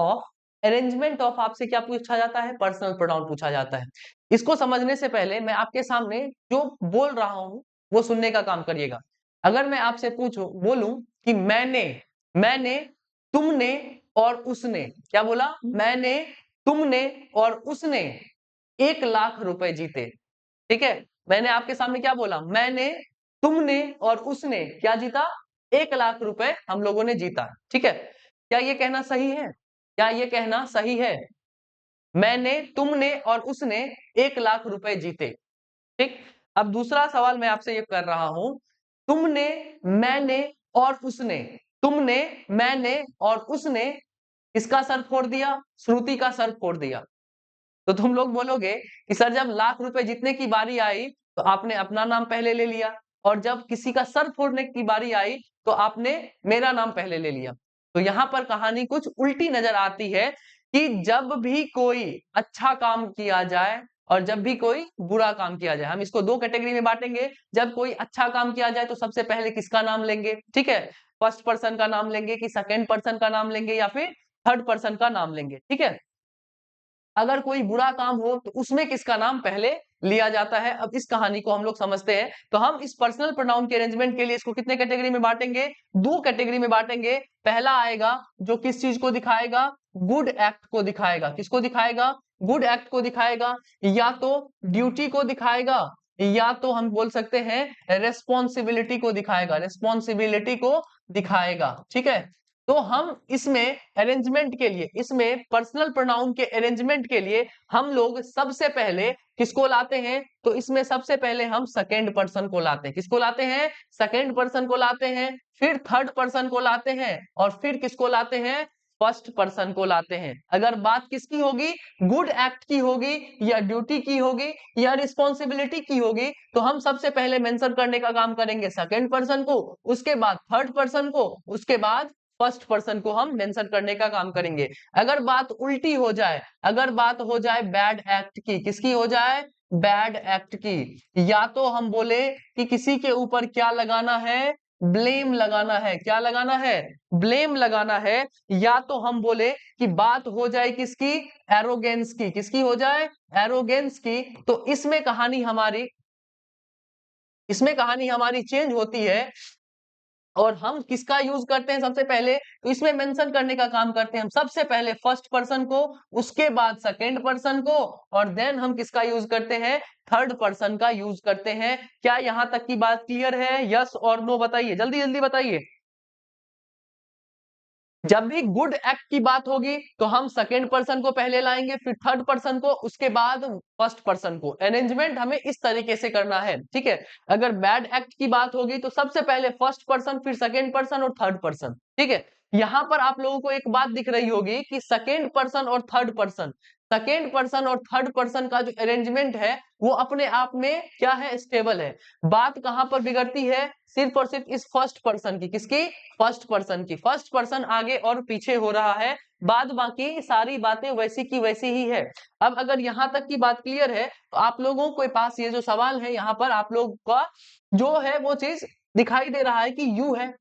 ऑफ आपसे क्या पूछा जाता है? पर्सनल प्रोनाउन पूछा जाता है। इसको समझने से पहले मैं आपके सामने जो बोल रहा हूं वो सुनने का काम करिएगा। अगर मैं आपसे पूछूं, बोलूं कि मैंने, तुमने और उसने, क्या बोला? मैंने, तुमने और उसने 1 लाख रुपए जीते। ठीक है, मैंने आपके सामने क्या बोला? मैंने, तुमने और उसने क्या जीता? 1 लाख रुपए हम लोगों ने जीता। ठीक है, क्या ये कहना सही है? क्या ये कहना सही है? मैंने, तुमने और उसने 1 लाख रुपए जीते। ठीक, अब दूसरा सवाल मैं आपसे ये कर रहा हूं, तुमने, मैंने और उसने, तुमने, मैंने और उसने किसका सर फोड़ दिया? श्रुति का सर फोड़ दिया। तो तुम लोग बोलोगे कि सर जब लाख रुपए जीतने की बारी आई तो आपने अपना नाम पहले ले लिया, और जब किसी का सर फोड़ने की बारी आई तो आपने मेरा नाम पहले ले लिया। तो यहाँ पर कहानी कुछ उल्टी नजर आती है कि जब भी कोई अच्छा काम किया जाए और जब भी कोई बुरा काम किया जाए, हम इसको 2 कैटेगरी में बांटेंगे। जब कोई अच्छा काम किया जाए तो सबसे पहले किसका नाम लेंगे? ठीक है, फर्स्ट पर्सन का नाम लेंगे कि सेकेंड पर्सन का नाम लेंगे या फिर थर्ड पर्सन का नाम लेंगे? ठीक है, अगर कोई बुरा काम हो तो उसमें किसका नाम पहले लिया जाता है? अब इस कहानी को हम लोग समझते हैं। तो हम इस पर्सनल प्रोनाउन के अरेंजमेंट के लिए इसको कितने कैटेगरी में बांटेंगे? 2 कैटेगरी में बांटेंगे। पहला आएगा जो किस चीज को दिखाएगा? गुड एक्ट को दिखाएगा। किसको दिखाएगा? गुड एक्ट को दिखाएगा, या तो ड्यूटी को दिखाएगा, या तो हम बोल सकते हैं रेस्पॉन्सिबिलिटी को दिखाएगा, रेस्पॉन्सिबिलिटी को दिखाएगा। ठीक है, तो हम इसमें अरेंजमेंट के लिए, इसमें पर्सनल प्रोनाउन के अरेंजमेंट के लिए हम लोग सबसे पहले किसको लाते हैं? तो इसमें सबसे पहले हम सेकेंड पर्सन को लाते हैं। किसको लाते हैं? सेकेंड पर्सन को लाते हैं, फिर थर्ड पर्सन को लाते हैं, और फिर किसको लाते हैं? फर्स्ट पर्सन को लाते हैं। अगर बात किसकी होगी? गुड एक्ट की होगी, या ड्यूटी की होगी, या रिस्पॉन्सिबिलिटी की होगी, तो हम सबसे पहले मेंशन करने का काम करेंगे सेकेंड पर्सन को, उसके बाद थर्ड पर्सन को, उसके बाद फर्स्ट पर्सन को हम मेंशन करने का काम करेंगे। अगर बात उल्टी हो जाए, अगर बात हो जाए बैड एक्ट की, किसकी हो जाए? बैड एक्ट की, या तो हम बोले कि किसी के ऊपर क्या लगाना है? ब्लेम लगाना है। क्या लगाना है? ब्लेम लगाना है। या तो हम बोले कि बात हो जाए किसकी? एरोगेंस की। किसकी हो जाए? एरोगेंस की। तो इसमें कहानी हमारी चेंज होती है, और हम किसका यूज करते हैं सबसे पहले? तो इसमें मेंशन करने का काम करते हैं हम सबसे पहले फर्स्ट पर्सन को, उसके बाद सेकेंड पर्सन को, और देन हम किसका यूज करते हैं? थर्ड पर्सन का यूज करते हैं। क्या यहां तक की बात क्लियर है? यस और नो बताइए, जल्दी जल्दी बताइए। जब भी गुड एक्ट की बात होगी तो हम सेकेंड पर्सन को पहले लाएंगे, फिर थर्ड पर्सन को, उसके बाद फर्स्ट पर्सन को। अरेंजमेंट हमें इस तरीके से करना है। ठीक है, अगर बैड एक्ट की बात होगी तो सबसे पहले फर्स्ट पर्सन, फिर सेकेंड पर्सन और थर्ड पर्सन। ठीक है, यहां पर आप लोगों को एक बात दिख रही होगी कि सेकेंड पर्सन और थर्ड पर्सन, सेकेंड पर्सन और थर्ड पर्सन का जो अरेंजमेंट है वो अपने आप में क्या है? स्टेबल है। बात कहां पर बिगड़ती है? सिर्फ और सिर्फ इस फर्स्ट पर्सन की। किसकी? फर्स्ट पर्सन की। फर्स्ट पर्सन आगे और पीछे हो रहा है, बाद बाकी सारी बातें वैसी की वैसी ही है। अब अगर यहां तक की बात क्लियर है तो आप लोगों के पास ये जो सवाल है, यहाँ पर आप लोग का जो है वो चीज दिखाई दे रहा है कि यू है,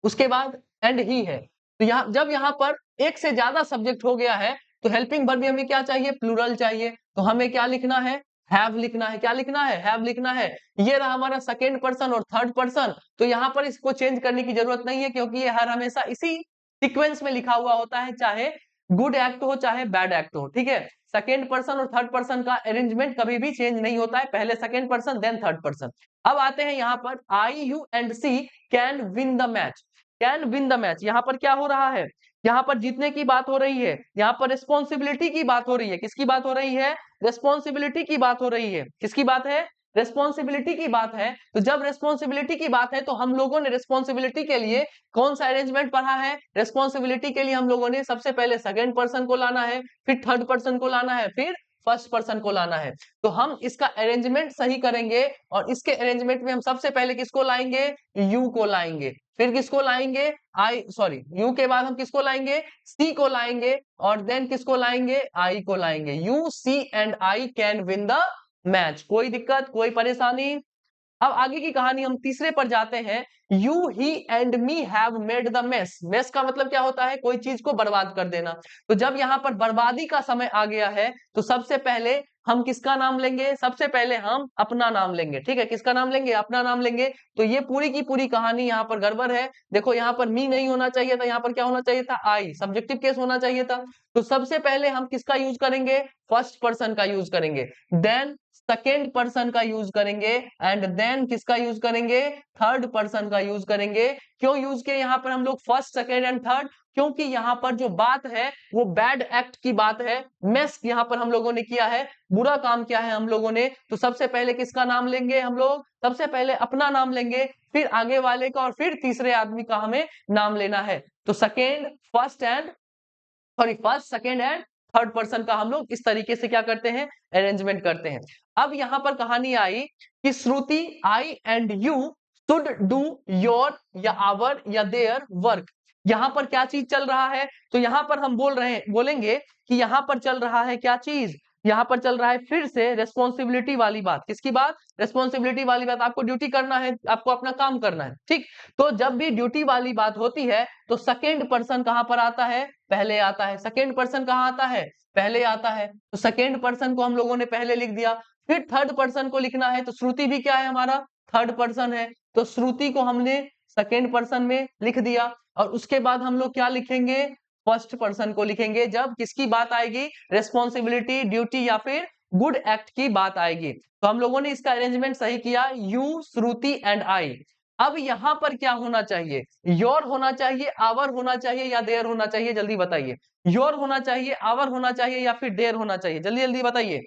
उसके बाद एंड ही है। तो यहाँ जब यहाँ पर एक से ज्यादा सब्जेक्ट हो गया है तो हेल्पिंग वर्ब भी हमें क्या चाहिए? प्लूरल चाहिए। तो हमें क्या लिखना है? हैव लिखना है। क्या लिखना है? हैव लिखना है। ये रहा हमारा सेकेंड पर्सन और थर्ड पर्सन। तो यहाँ पर इसको चेंज करने की जरूरत नहीं है, क्योंकि ये हर हमेशा इसी सीक्वेंस में लिखा हुआ होता है, चाहे गुड एक्ट हो चाहे बैड एक्ट हो। ठीक है, सेकेंड पर्सन और थर्ड पर्सन का अरेंजमेंट कभी भी चेंज नहीं होता है, पहले second person then third person. अब आते हैं यहाँ पर I, you and she can win the match. Can win the match, यहाँ पर क्या हो रहा है? यहाँ पर जीतने की बात हो रही है, यहाँ पर रिस्पॉन्सिबिलिटी की बात हो रही है। किसकी बात हो रही है? रिस्पॉन्सिबिलिटी की बात हो रही है। किसकी बात है? रेस्पॉन्सिबिलिटी की बात है, तो जब रेस्पॉन्सिबिलिटी की बात है तो हम लोगों ने रेस्पॉन्सिबिलिटी के लिए कौन सा अरेंजमेंट पढ़ा है? रेस्पॉन्सिबिलिटी के लिए हम लोगों ने सबसे पहले सेकंड पर्सन को लाना है, फिर थर्ड पर्सन को लाना है, फिर फर्स्ट पर्सन को लाना है। तो हम इसका अरेंजमेंट सही करेंगे और इसके अरेंजमेंट में हम सबसे पहले किसको लाएंगे? यू को लाएंगे, फिर किसको लाएंगे? यू के बाद हम किसको लाएंगे? सी को लाएंगे और देन किसको लाएंगे? आई को लाएंगे। You, she and I can win the match. कोई दिक्कत, कोई परेशानी? अब आगे की कहानी हम तीसरे पर जाते हैं। You, he and me have made the mess. Mess का मतलब क्या होता है? कोई चीज को बर्बाद कर देना। तो जब यहाँ पर बर्बादी का समय आ गया है तो सबसे पहले हम किसका नाम लेंगे? सबसे पहले हम अपना नाम लेंगे। ठीक है, किसका नाम लेंगे? अपना नाम लेंगे। तो ये पूरी की पूरी कहानी यहाँ पर गड़बड़ है। देखो यहाँ पर मी नहीं होना चाहिए था, यहाँ पर क्या होना चाहिए था? आई। सब्जेक्टिव केस होना चाहिए था। तो सबसे पहले हम किसका यूज करेंगे? फर्स्ट पर्सन का यूज करेंगे, देन सेकेंड पर्सन का यूज करेंगे एंड देन किसका यूज करेंगे? थर्ड पर्सन का यूज करेंगे। क्यों यूज किए यहाँ पर हम लोग फर्स्ट, सेकेंड एंड थर्ड? क्योंकि यहाँ पर जो बात है वो बैड एक्ट की बात है। मेस यहाँ पर हम लोगों ने किया है, बुरा काम किया है हम लोगों ने। तो सबसे पहले किसका नाम लेंगे हम लोग? सबसे पहले अपना नाम लेंगे, फिर आगे वाले का और फिर तीसरे आदमी का हमें नाम लेना है। तो first, second and third person का हम लोग इस तरीके से क्या करते हैं? अरेंजमेंट करते हैं। अब यहां पर कहानी आई कि Shruti, I and you should do your या आवर या देयर वर्क। यहां पर क्या चीज चल रहा है? तो यहां पर हम बोलेंगे कि यहां पर चल रहा है क्या चीज? यहां पर चल रहा है फिर से रेस्पॉन्सिबिलिटी वाली बात। किसकी बात? रेस्पॉन्सिबिलिटी वाली बात। आपको ड्यूटी करना है, आपको अपना काम करना है, ठीक। तो जब भी ड्यूटी वाली बात होती है तो सेकेंड पर्सन कहां पर आता है? पहले आता है। सेकेंड पर्सन कहां आता है? पहले आता है। तो सेकेंड पर्सन को हम लोगों ने पहले लिख दिया। फिर थर्ड पर्सन को लिखना है, तो श्रुति भी क्या है? हमारा थर्ड पर्सन है। तो श्रुति को हमने सेकेंड पर्सन में लिख दिया और उसके बाद हम लोग क्या लिखेंगे? फर्स्ट पर्सन को लिखेंगे जब किसकी बात आएगी? रिस्पॉन्सिबिलिटी, ड्यूटी या फिर गुड एक्ट की बात आएगी। तो हम लोगों ने इसका अरेंजमेंट सही किया, यू, श्रुति एंड आई। अब यहां पर क्या होना चाहिए? योर होना चाहिए, आवर होना चाहिए या देयर होना चाहिए? जल्दी बताइए। योर होना चाहिए, आवर होना चाहिए या फिर देयर होना चाहिए? जल्दी जल्दी बताइए।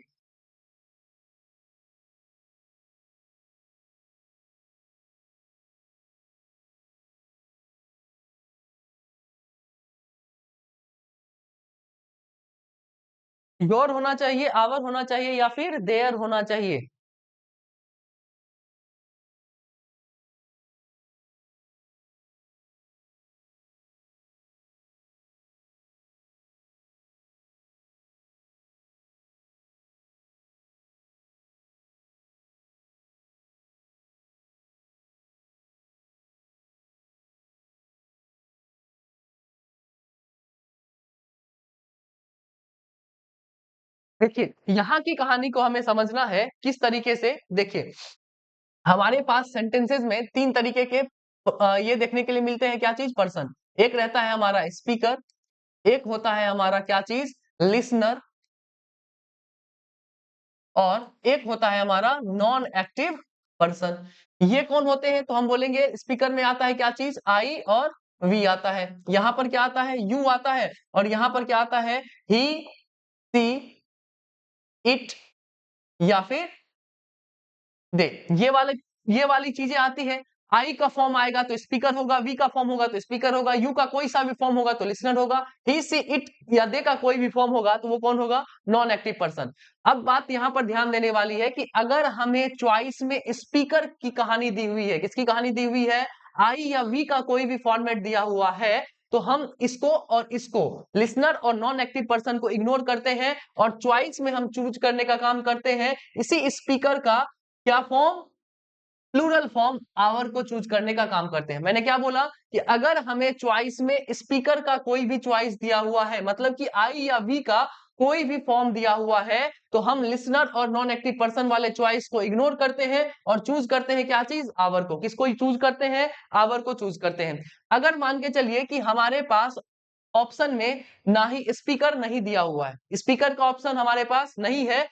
योर होना चाहिए, आवर होना चाहिए या फिर देयर होना चाहिए? देखिए, यहाँ की कहानी को हमें समझना है किस तरीके से। देखिए, हमारे पास सेंटेंसेस में तीन तरीके के ये देखने के लिए मिलते हैं। क्या चीज? पर्सन। एक रहता है हमारा स्पीकर, एक होता है हमारा क्या चीज? लिसनर, और एक होता है हमारा नॉन एक्टिव पर्सन। ये कौन होते हैं? तो हम बोलेंगे स्पीकर में आता है क्या चीज? आई और वी आता है। यहाँ पर क्या आता है? यू आता है। और यहाँ पर क्या आता है? ही, सी, इट या फिर दे। ये वाली चीजें आती है। आई का फॉर्म आएगा तो स्पीकर होगा, वी का फॉर्म होगा तो स्पीकर होगा, यू का कोई सा भी फॉर्म होगा तो लिसनर होगा, ही, सी, इट या दे का कोई भी फॉर्म होगा तो वो कौन होगा? Non active person. अब बात यहाँ पर ध्यान देने वाली है कि अगर हमें चॉइस में स्पीकर की कहानी दी हुई है, किसकी कहानी दी हुई है? आई या वी का कोई भी फॉर्मेट दिया हुआ है, तो हम इसको और इसको, लिसनर और नॉन एक्टिव पर्सन को इग्नोर करते हैं और चॉइस में हम चूज करने का काम करते हैं इसी स्पीकर का क्या फॉर्म? प्लूरल फॉर्म आवर को चूज करने का काम करते हैं। मैंने क्या बोला कि अगर हमें चॉइस में स्पीकर का कोई भी चॉइस दिया हुआ है, मतलब कि आई या वी का कोई भी फॉर्म दिया हुआ है, तो हम लिसनर और नॉन एक्टिव पर्सन वाले चॉइस को इग्नोर करते हैं और चूज करते हैं क्या चीज? आवर को। किसको चूज करते हैं? आवर को चूज करते हैं। अगर मान के चलिए कि हमारे पास ऑप्शन में ना ही स्पीकर नहीं दिया हुआ है, स्पीकर का ऑप्शन हमारे पास नहीं है,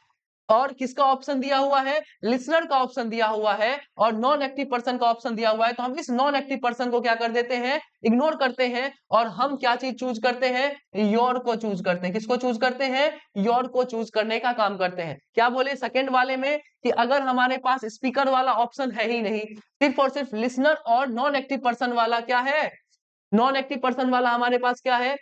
और किसका ऑप्शन दिया हुआ है, लिसनर का ऑप्शन दिया हुआ है और नॉन एक्टिव पर्सन का ऑप्शन दिया हुआ है, तो हम इस नॉन एक्टिव पर्सन को क्या कर देते हैं, इग्नोर करते हैं और हम क्या चीज चूज करते हैं, योर को चूज करते हैं। किसको चूज करते हैं, योर को चूज करने का काम करते हैं। क्या बोले सेकंड वाले में कि अगर हमारे पास स्पीकर वाला ऑप्शन है ही नहीं, सिर्फ और सिर्फ लिसनर और नॉन एक्टिव पर्सन वाला क्या है, नॉन एक्टिव पर्सन वाला हमारे पास क्या है,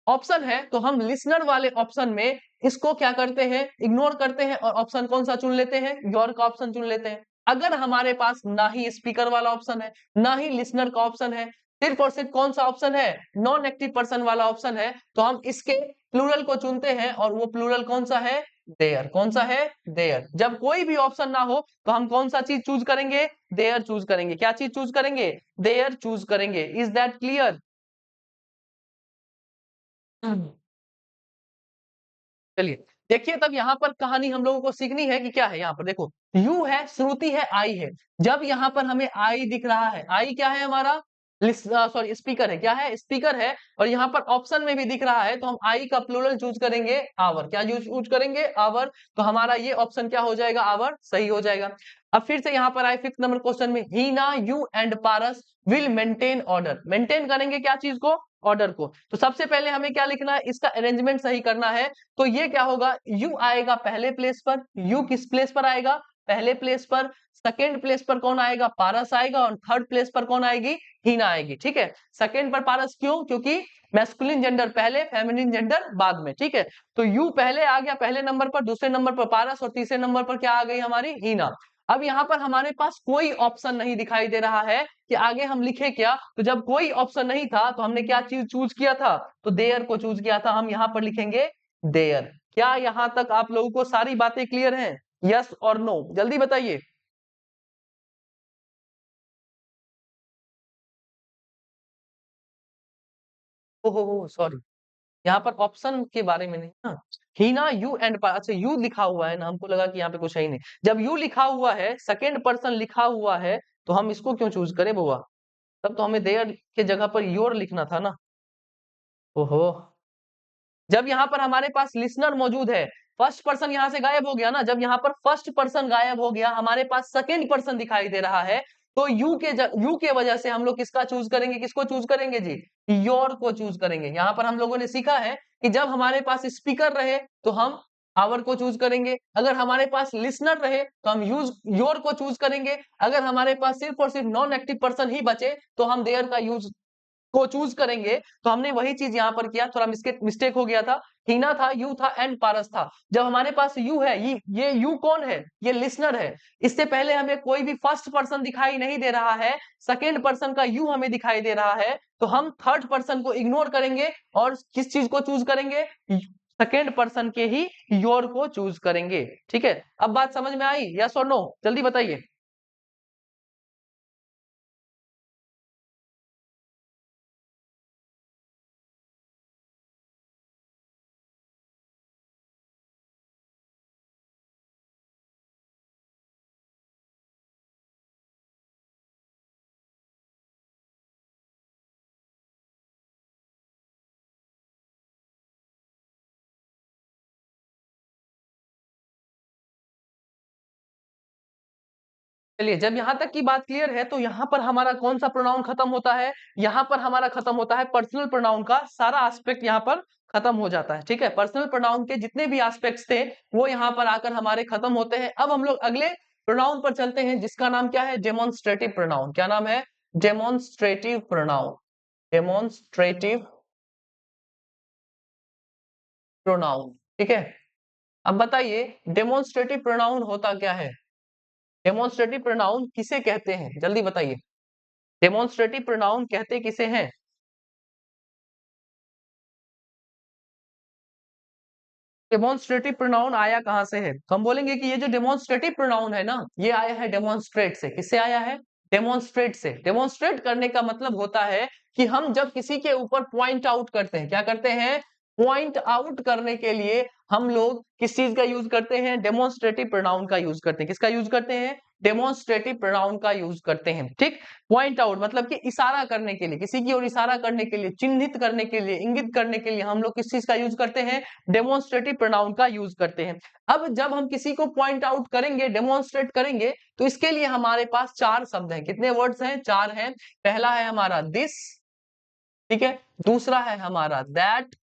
ऑप्शन है, तो हम लिसनर वाले ऑप्शन में इसको क्या करते हैं, इग्नोर करते हैं और ऑप्शन कौन सा चुन लेते हैं, योर का ऑप्शन चुन लेते हैं। अगर हमारे पास ना ही स्पीकर वाला ऑप्शन है, ना ही लिसनर का ऑप्शन है, सिर्फ और सिर्फ कौन सा ऑप्शन है, नॉन एक्टिव पर्सन वाला ऑप्शन है, तो हम इसके प्लूरल को चुनते हैं और वो प्लूरल कौन सा है, देयर। कौन सा है, देयर। जब कोई भी ऑप्शन ना हो तो हम कौन सा चीज चूज करेंगे, देयर चूज करेंगे। क्या चीज चूज करेंगे, देयर चूज करेंगे। Is that clear? चलिए देखिए, तब यहाँ पर कहानी हम लोगों को सीखनी है कि क्या है। यहाँ पर देखो, यू है, श्रुति है, आई है। जब यहाँ पर हमें आई दिख रहा है, आई क्या है हमारा, सॉरी स्पीकर है, क्या है, स्पीकर है, और यहाँ पर ऑप्शन में भी दिख रहा है, तो हम आई का प्लूरल चूज करेंगे, आवर। क्या चूज करेंगे, आवर। तो हमारा ये ऑप्शन क्या हो जाएगा, आवर सही हो जाएगा। अब फिर से यहाँ पर आए फिफ्थ नंबर क्वेश्चन में, Heena, you and Paras will maintain order. Maintain करेंगे क्या चीज को, ऑर्डर को। तो सबसे पहले हमें क्या लिखना है, इसका अरेंजमेंट सही करना है। तो ये क्या होगा, यू आएगा पहले प्लेस पर, यू किस प्लेस पर आएगा, पहले प्लेस पर। सेकेंड प्लेस पर कौन आएगा, पारस आएगा, और थर्ड प्लेस पर कौन आएगी, हीना आएगी। ठीक है, सेकेंड पर पारस क्यों, क्योंकि मैस्कुलिन जेंडर पहले, फेमिनिन जेंडर बाद में। ठीक है, तो यू पहले आ गया पहले नंबर पर, दूसरे नंबर पर पारस, और तीसरे नंबर पर क्या आ गई हमारी, हीना। अब यहाँ पर हमारे पास कोई ऑप्शन नहीं दिखाई दे रहा है कि आगे हम लिखे क्या। तो जब कोई ऑप्शन नहीं था तो हमने क्या चीज चूज किया था, तो देयर को चूज किया था। हम यहाँ पर लिखेंगे देयर। क्या यहाँ तक आप लोगों को सारी बातें क्लियर हैं, यस और नो, जल्दी बताइए। ओहो सॉरी, यहाँ पर ऑप्शन के बारे में नहीं ना, हीना, यू एंड, अच्छा यू लिखा हुआ है ना, हमको लगा कि यहाँ पे कुछ है ही नहीं। जब यू लिखा हुआ है, सेकेंड पर्सन लिखा हुआ है, तो हम इसको क्यों चूज करें बुआ, तब तो हमें देयर के जगह पर योर लिखना था ना। ओहो, जब यहाँ पर हमारे पास लिसनर मौजूद है, फर्स्ट पर्सन यहाँ से गायब हो गया ना, जब यहाँ पर फर्स्ट पर्सन गायब हो गया, हमारे पास सेकेंड पर्सन दिखाई दे रहा है, तो यू के वजह से हम लोग किसका चूज करेंगे, किसको चूज करेंगे जी, योर को चूज करेंगे। यहाँ पर हम लोगों ने सीखा है कि जब हमारे पास स्पीकर रहे तो हम आवर को चूज करेंगे, अगर हमारे पास लिसनर रहे तो हम यूज योर को चूज करेंगे, अगर हमारे पास सिर्फ और सिर्फ नॉन एक्टिव पर्सन ही बचे तो हम देयर का यूज को चूज करेंगे। तो हमने वही चीज यहाँ पर किया, थोड़ा मिस्टेक हो गया था। हीना था, यू था एंड पारस था। जब हमारे पास यू है, ये यू कौन है, ये लिसनर है। इससे पहले हमें कोई भी फर्स्ट पर्सन दिखाई नहीं दे रहा है, सेकेंड पर्सन का यू हमें दिखाई दे रहा है, तो हम थर्ड पर्सन को इग्नोर करेंगे और किस चीज को चूज करेंगे, सेकेंड पर्सन के ही योर को चूज करेंगे। ठीक है, अब बात समझ में आई, यस और नो, जल्दी बताइए। चलिए, जब यहाँ तक की बात क्लियर है, तो यहाँ पर हमारा कौन सा प्रोनाउन खत्म होता है, यहाँ पर हमारा खत्म होता है पर्सनल प्रोनाउन का सारा एस्पेक्ट, यहाँ पर खत्म हो जाता है। ठीक है, पर्सनल प्रोनाउन के जितने भी एस्पेक्ट्स थे वो यहाँ पर आकर हमारे खत्म होते हैं। अब हम लोग अगले प्रोनाउन पर चलते हैं, जिसका नाम क्या है, डेमोन्स्ट्रेटिव प्रोनाउन। क्या नाम है, डेमोन्स्ट्रेटिव प्रोनाउन, डेमोन्स्ट्रेटिव प्रोनाउन। ठीक है, अब बताइए डेमोन्स्ट्रेटिव प्रोनाउन होता क्या है, डेमोन्स्ट्रेटिव प्रोनाउन किसे कहते हैं, जल्दी बताइए। डेमोन्स्ट्रेटिव प्रोनाउन कहते किसे हैं, डेमोन्स्ट्रेटिव प्रोनाउन आया कहां से है, तो हम बोलेंगे कि ये जो डेमोन्स्ट्रेटिव प्रोनाउन है ना, ये आया है डेमोन्स्ट्रेट से। किससे आया है, डेमोन्स्ट्रेट से। डेमोन्स्ट्रेट करने का मतलब होता है कि हम जब किसी के ऊपर पॉइंट आउट करते हैं, क्या करते हैं, पॉइंट आउट करने के लिए हम लोग किस चीज का यूज करते हैं, डेमोन्स्ट्रेटिव प्रोनाउन का यूज करते हैं। किसका यूज करते हैं, डेमोन्स्ट्रेटिव प्रोनाउन का यूज करते हैं। ठीक, पॉइंट आउट मतलब कि इशारा करने के लिए, किसी की ओर इशारा करने के लिए, चिन्हित करने के लिए, इंगित करने के लिए हम लोग किस चीज का यूज करते हैं? डेमोन्स्ट्रेटिव प्रोनाउन का यूज करते हैं। अब जब हम किसी को पॉइंट आउट करेंगे, डेमोन्स्ट्रेट करेंगे, तो इसके लिए हमारे पास 4 शब्द हैं। कितने वर्ड्स हैं? 4 हैं। पहला है हमारा दिस, ठीक है, दूसरा है हमारा दैट,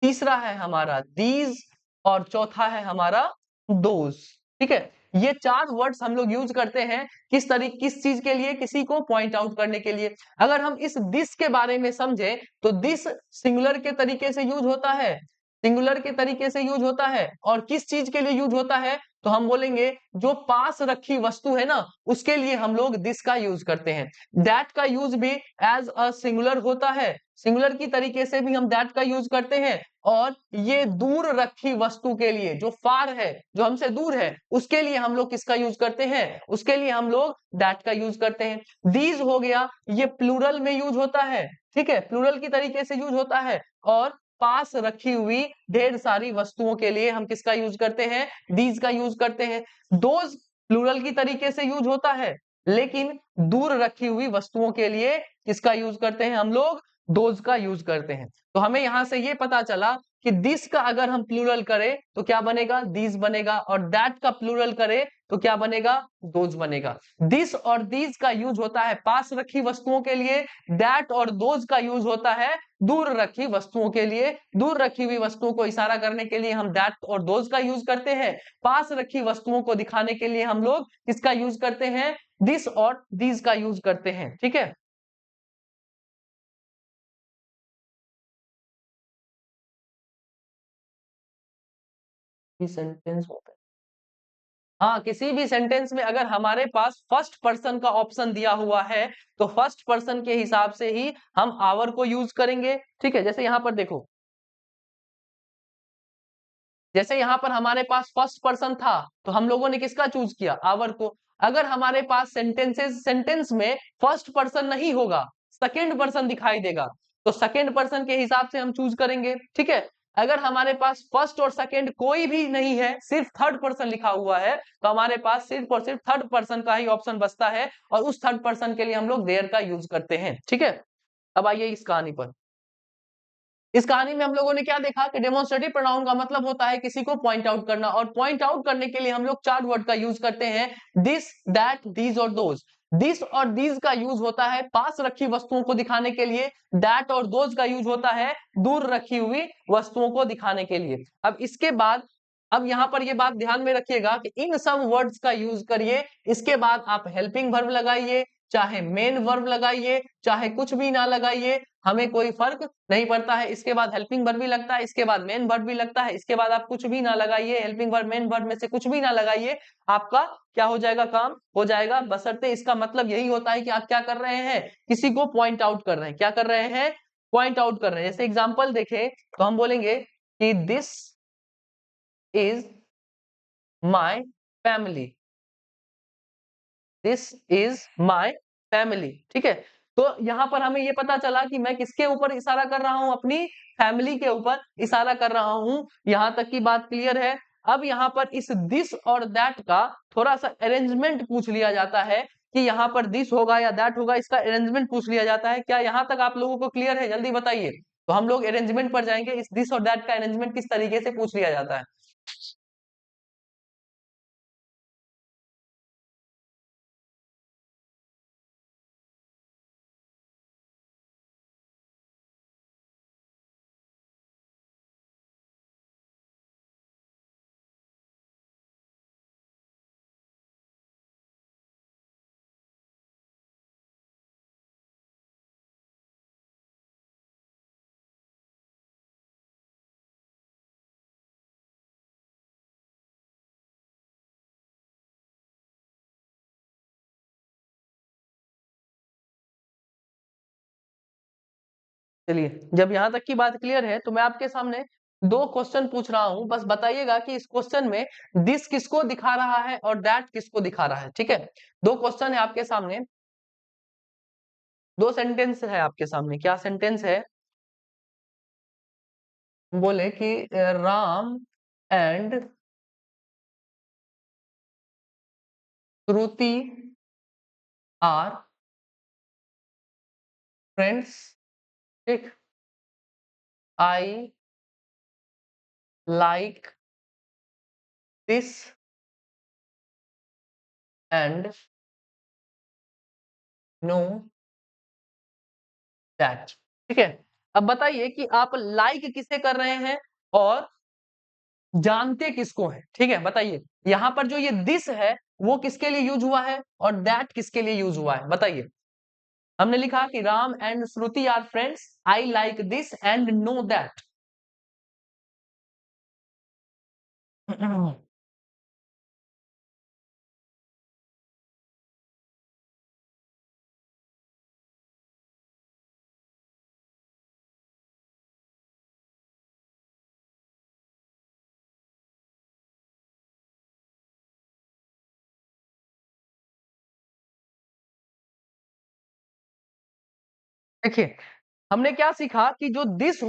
तीसरा है हमारा दीज और चौथा है हमारा दोज। ठीक है, ये 4 वर्ड्स हम लोग यूज करते हैं किस चीज के लिए? किसी को पॉइंट आउट करने के लिए। अगर हम इस दिस के बारे में समझे तो दिस सिंगुलर के तरीके से यूज होता है, सिंगुलर के तरीके से यूज होता है। और किस चीज के लिए यूज होता है? तो हम बोलेंगे जो पास रखी वस्तु है ना, उसके लिए हम लोग दिस का यूज करते हैं। दैट का यूज भी एज अ सिंगुलर होता है, सिंगुलर की तरीके से भी हम दैट का यूज करते हैं। और ये दूर रखी वस्तु के लिए, जो फार है, जो हमसे दूर है, उसके लिए हम लोग किसका यूज करते हैं? उसके लिए हम लोग दैट का यूज करते हैं। दीज हो गया, ये प्लूरल में यूज होता है, ठीक है, प्लूरल की तरीके से यूज होता है। और पास रखी हुई ढेर सारी वस्तुओं के लिए हम किसका यूज करते हैं? दीज का यूज करते हैं। दोज प्लूरल की तरीके से यूज होता है, लेकिन दूर रखी हुई वस्तुओं के लिए किसका यूज करते हैं? हम लोग दोज का यूज करते हैं। तो हमें यहां से ये पता चला कि दिस का अगर हम प्लूरल करें तो क्या बनेगा? दीज बनेगा। और दैट का प्लूरल करें तो क्या बनेगा? दोज बनेगा। दिस और दीज का यूज होता है पास रखी वस्तुओं के लिए, दैट और दोज का यूज होता है दूर रखी वस्तुओं के लिए। दूर रखी हुई वस्तुओं को इशारा करने के लिए हम दैट और दोज का यूज करते हैं। पास रखी वस्तुओं को दिखाने के लिए हम लोग किसका यूज करते हैं? दिस और दीज का यूज करते हैं। ठीक है, सेंटेंस होता है। हाँ, किसी भी सेंटेंस में अगर हमारे पास फर्स्ट पर्सन का ऑप्शन दिया हुआ है तो फर्स्ट पर्सन के हिसाब से ही हम आवर को यूज करेंगे। ठीक है, जैसे यहां पर देखो, जैसे यहां पर हमारे पास फर्स्ट पर्सन था तो हम लोगों ने किसका चूज किया? आवर को। अगर हमारे पास सेंटेंस में फर्स्ट पर्सन नहीं होगा, सेकेंड पर्सन दिखाई देगा, तो सेकेंड पर्सन के हिसाब से हम चूज करेंगे। ठीक है, अगर हमारे पास फर्स्ट और सेकेंड कोई भी नहीं है, सिर्फ थर्ड पर्सन लिखा हुआ है, तो हमारे पास सिर्फ और सिर्फ थर्ड पर्सन का ही ऑप्शन बचता है और उस थर्ड पर्सन के लिए हम लोग देयर का यूज करते हैं। ठीक है, अब आइए इस कहानी पर। इस कहानी में हम लोगों ने क्या देखा कि डेमोन्स्ट्रेटिव प्रोनाउन का मतलब होता है किसी को पॉइंट आउट करना, और पॉइंट आउट करने के लिए हम लोग 4 वर्ड का यूज करते हैं, दिस, दैट, दीज और दोज। दिस और दीज का यूज होता है पास रखी वस्तुओं को दिखाने के लिए, दैट और दोज का यूज होता है दूर रखी हुई वस्तुओं को दिखाने के लिए। अब इसके बाद, अब यहां पर ये बात ध्यान में रखिएगा कि इन सब वर्ड्स का यूज करिए, इसके बाद आप हेल्पिंग वर्ब लगाइए, चाहे मेन वर्ब लगाइए, चाहे कुछ भी ना लगाइए, हमें कोई फर्क नहीं पड़ता है। इसके बाद हेल्पिंग वर्ब भी लगता है, इसके बाद मेन वर्ब भी लगता है, इसके बाद आप कुछ भी ना लगाइए, हेल्पिंग वर्ब मेन वर्ब में से कुछ भी ना लगाइए, आपका क्या हो जाएगा? काम हो जाएगा। बशर्ते इसका मतलब यही होता है कि आप क्या कर रहे हैं? किसी को पॉइंट आउट कर रहे हैं। क्या कर रहे हैं? पॉइंट आउट कर रहे हैं। जैसे एग्जाम्पल देखें तो हम बोलेंगे कि this is my family, this is my family. ठीक है, तो यहां पर हमें ये पता चला कि मैं किसके ऊपर इशारा कर रहा हूं? अपनी फैमिली के ऊपर इशारा कर रहा हूं। यहां तक की बात क्लियर है। अब यहां पर इस दिस और दैट का थोड़ा सा अरेंजमेंट पूछ लिया जाता है कि यहाँ पर दिस होगा या दैट होगा, इसका अरेंजमेंट पूछ लिया जाता है। क्या यहां तक आप लोगों को क्लियर है? जल्दी बताइए। तो हम लोग अरेंजमेंट पर जाएंगे, इस दिस और दैट का अरेंजमेंट किस तरीके से पूछ लिया जाता है। चलिए, जब यहाँ तक की बात क्लियर है तो मैं आपके सामने 2 क्वेश्चन पूछ रहा हूं, बस बताइएगा कि इस क्वेश्चन में दिस किसको दिखा रहा है और दैट किसको दिखा रहा है। ठीक है, 2 क्वेश्चन है आपके सामने, 2 सेंटेंस है आपके सामने। क्या सेंटेंस है? बोले कि Ram and Shruti are friends, ठीक। I like this and no that, ठीक है। अब बताइए कि आप लाइक किसे कर रहे हैं और जानते किसको है, ठीक है। बताइए यहां पर जो ये दिस है वो किसके लिए यूज हुआ है और दैट किसके लिए यूज हुआ है, बताइए। हमने लिखा कि Ram and Shruti are friends, I like this and no that. देखिए हमने क्या सीखा कि जो दिस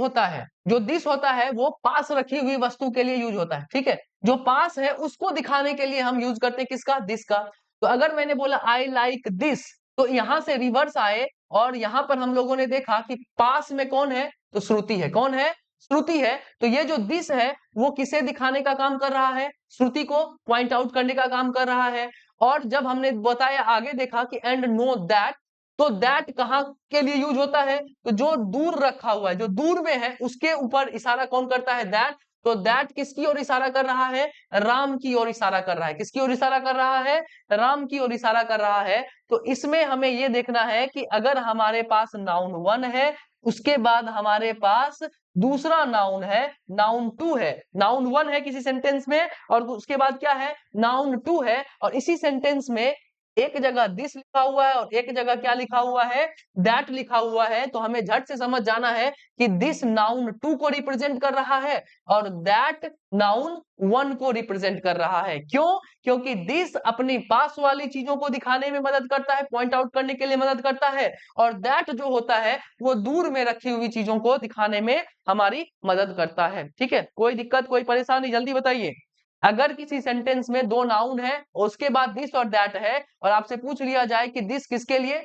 होता है वो पास रखी हुई वस्तु के लिए यूज होता है, ठीक है। जो पास है उसको दिखाने के लिए हम यूज करते हैं किसका, दिस का। तो अगर मैंने बोला आई लाइक दिस, तो यहां से रिवर्स आए और यहां पर हम लोगों ने देखा कि पास में कौन है, तो श्रुति है। कौन है, श्रुति है। तो ये जो दिस है वो किसे दिखाने का काम कर रहा है, श्रुति को पॉइंट आउट करने का काम कर रहा है। और जब हमने बताया आगे देखा कि एंड नो दैट, तो दैट कहाँ के लिए यूज होता है, तो जो दूर रखा हुआ है, जो दूर में है उसके ऊपर इशारा कौन करता है, दैट। तो दैट किसकी ओर इशारा कर रहा है, राम की ओर इशारा कर रहा है। किसकी ओर इशारा कर रहा है, राम की ओर इशारा कर रहा है। तो इसमें हमें यह देखना है कि अगर हमारे पास नाउन वन है, उसके बाद हमारे पास दूसरा नाउन है, नाउन टू है। नाउन वन है किसी सेंटेंस में और उसके बाद क्या है, नाउन टू है। और इसी सेंटेंस में एक जगह दिस लिखा हुआ है और एक जगह क्या लिखा हुआ है, दैट लिखा हुआ है। तो हमें झट से समझ जाना है कि दिस नाउन टू को रिप्रेजेंट कर रहा है और दैट नाउन वन को रिप्रेजेंट कर रहा है। क्यों, क्योंकि दिस अपनी पास वाली चीजों को दिखाने में मदद करता है, पॉइंट आउट करने के लिए मदद करता है। और दैट जो होता है वो दूर में रखी हुई चीजों को दिखाने में हमारी मदद करता है, ठीक है। कोई दिक्कत, कोई परेशानी, जल्दी बताइए। अगर किसी सेंटेंस में दो नाउन है उसके बाद दिस और दैट है और आपसे पूछ लिया जाए कि दिस किसके लिए,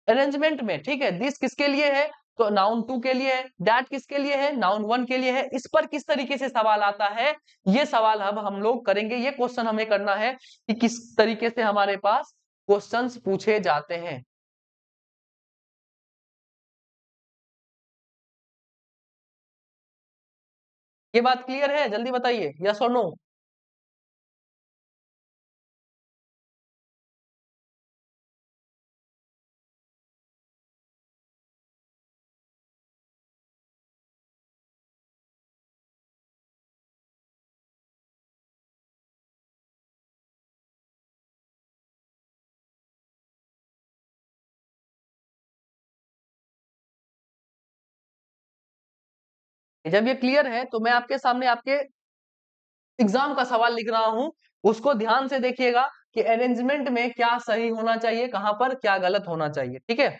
अरेंजमेंट में, ठीक है, दिस किसके लिए है, तो नाउन टू के लिए है। दैट किसके लिए है, नाउन वन के लिए है। इस पर किस तरीके से सवाल आता है, ये सवाल अब हम लोग करेंगे। ये क्वेश्चन हमें करना है कि किस तरीके से हमारे पास क्वेश्चंस पूछे जाते हैं। ये बात क्लियर है, जल्दी बताइए, यस और नो। जब ये क्लियर है तो मैं आपके सामने आपके एग्जाम का सवाल लिख रहा हूं, उसको ध्यान से देखिएगा कि अरेंजमेंट में क्या सही होना चाहिए, कहां पर क्या गलत होना चाहिए, ठीक है।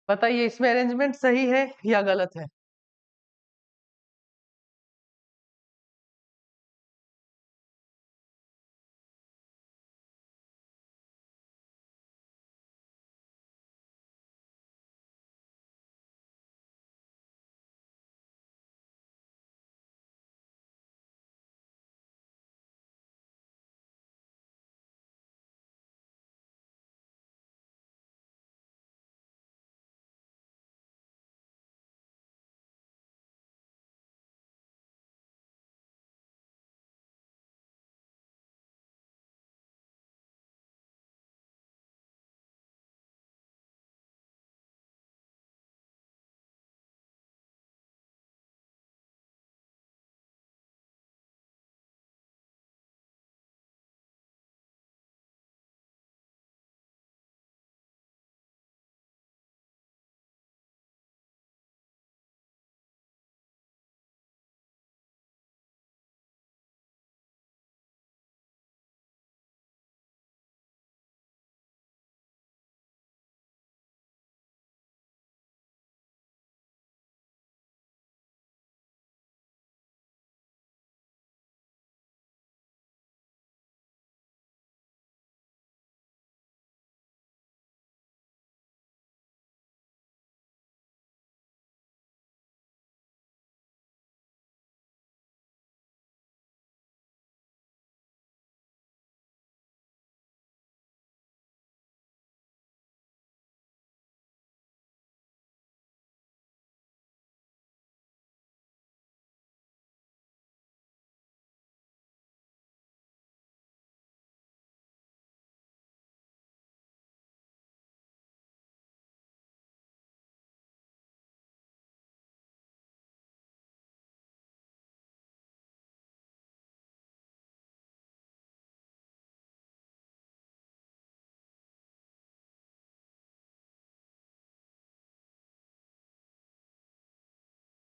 बताइए इसमें अरेंजमेंट सही है या गलत है।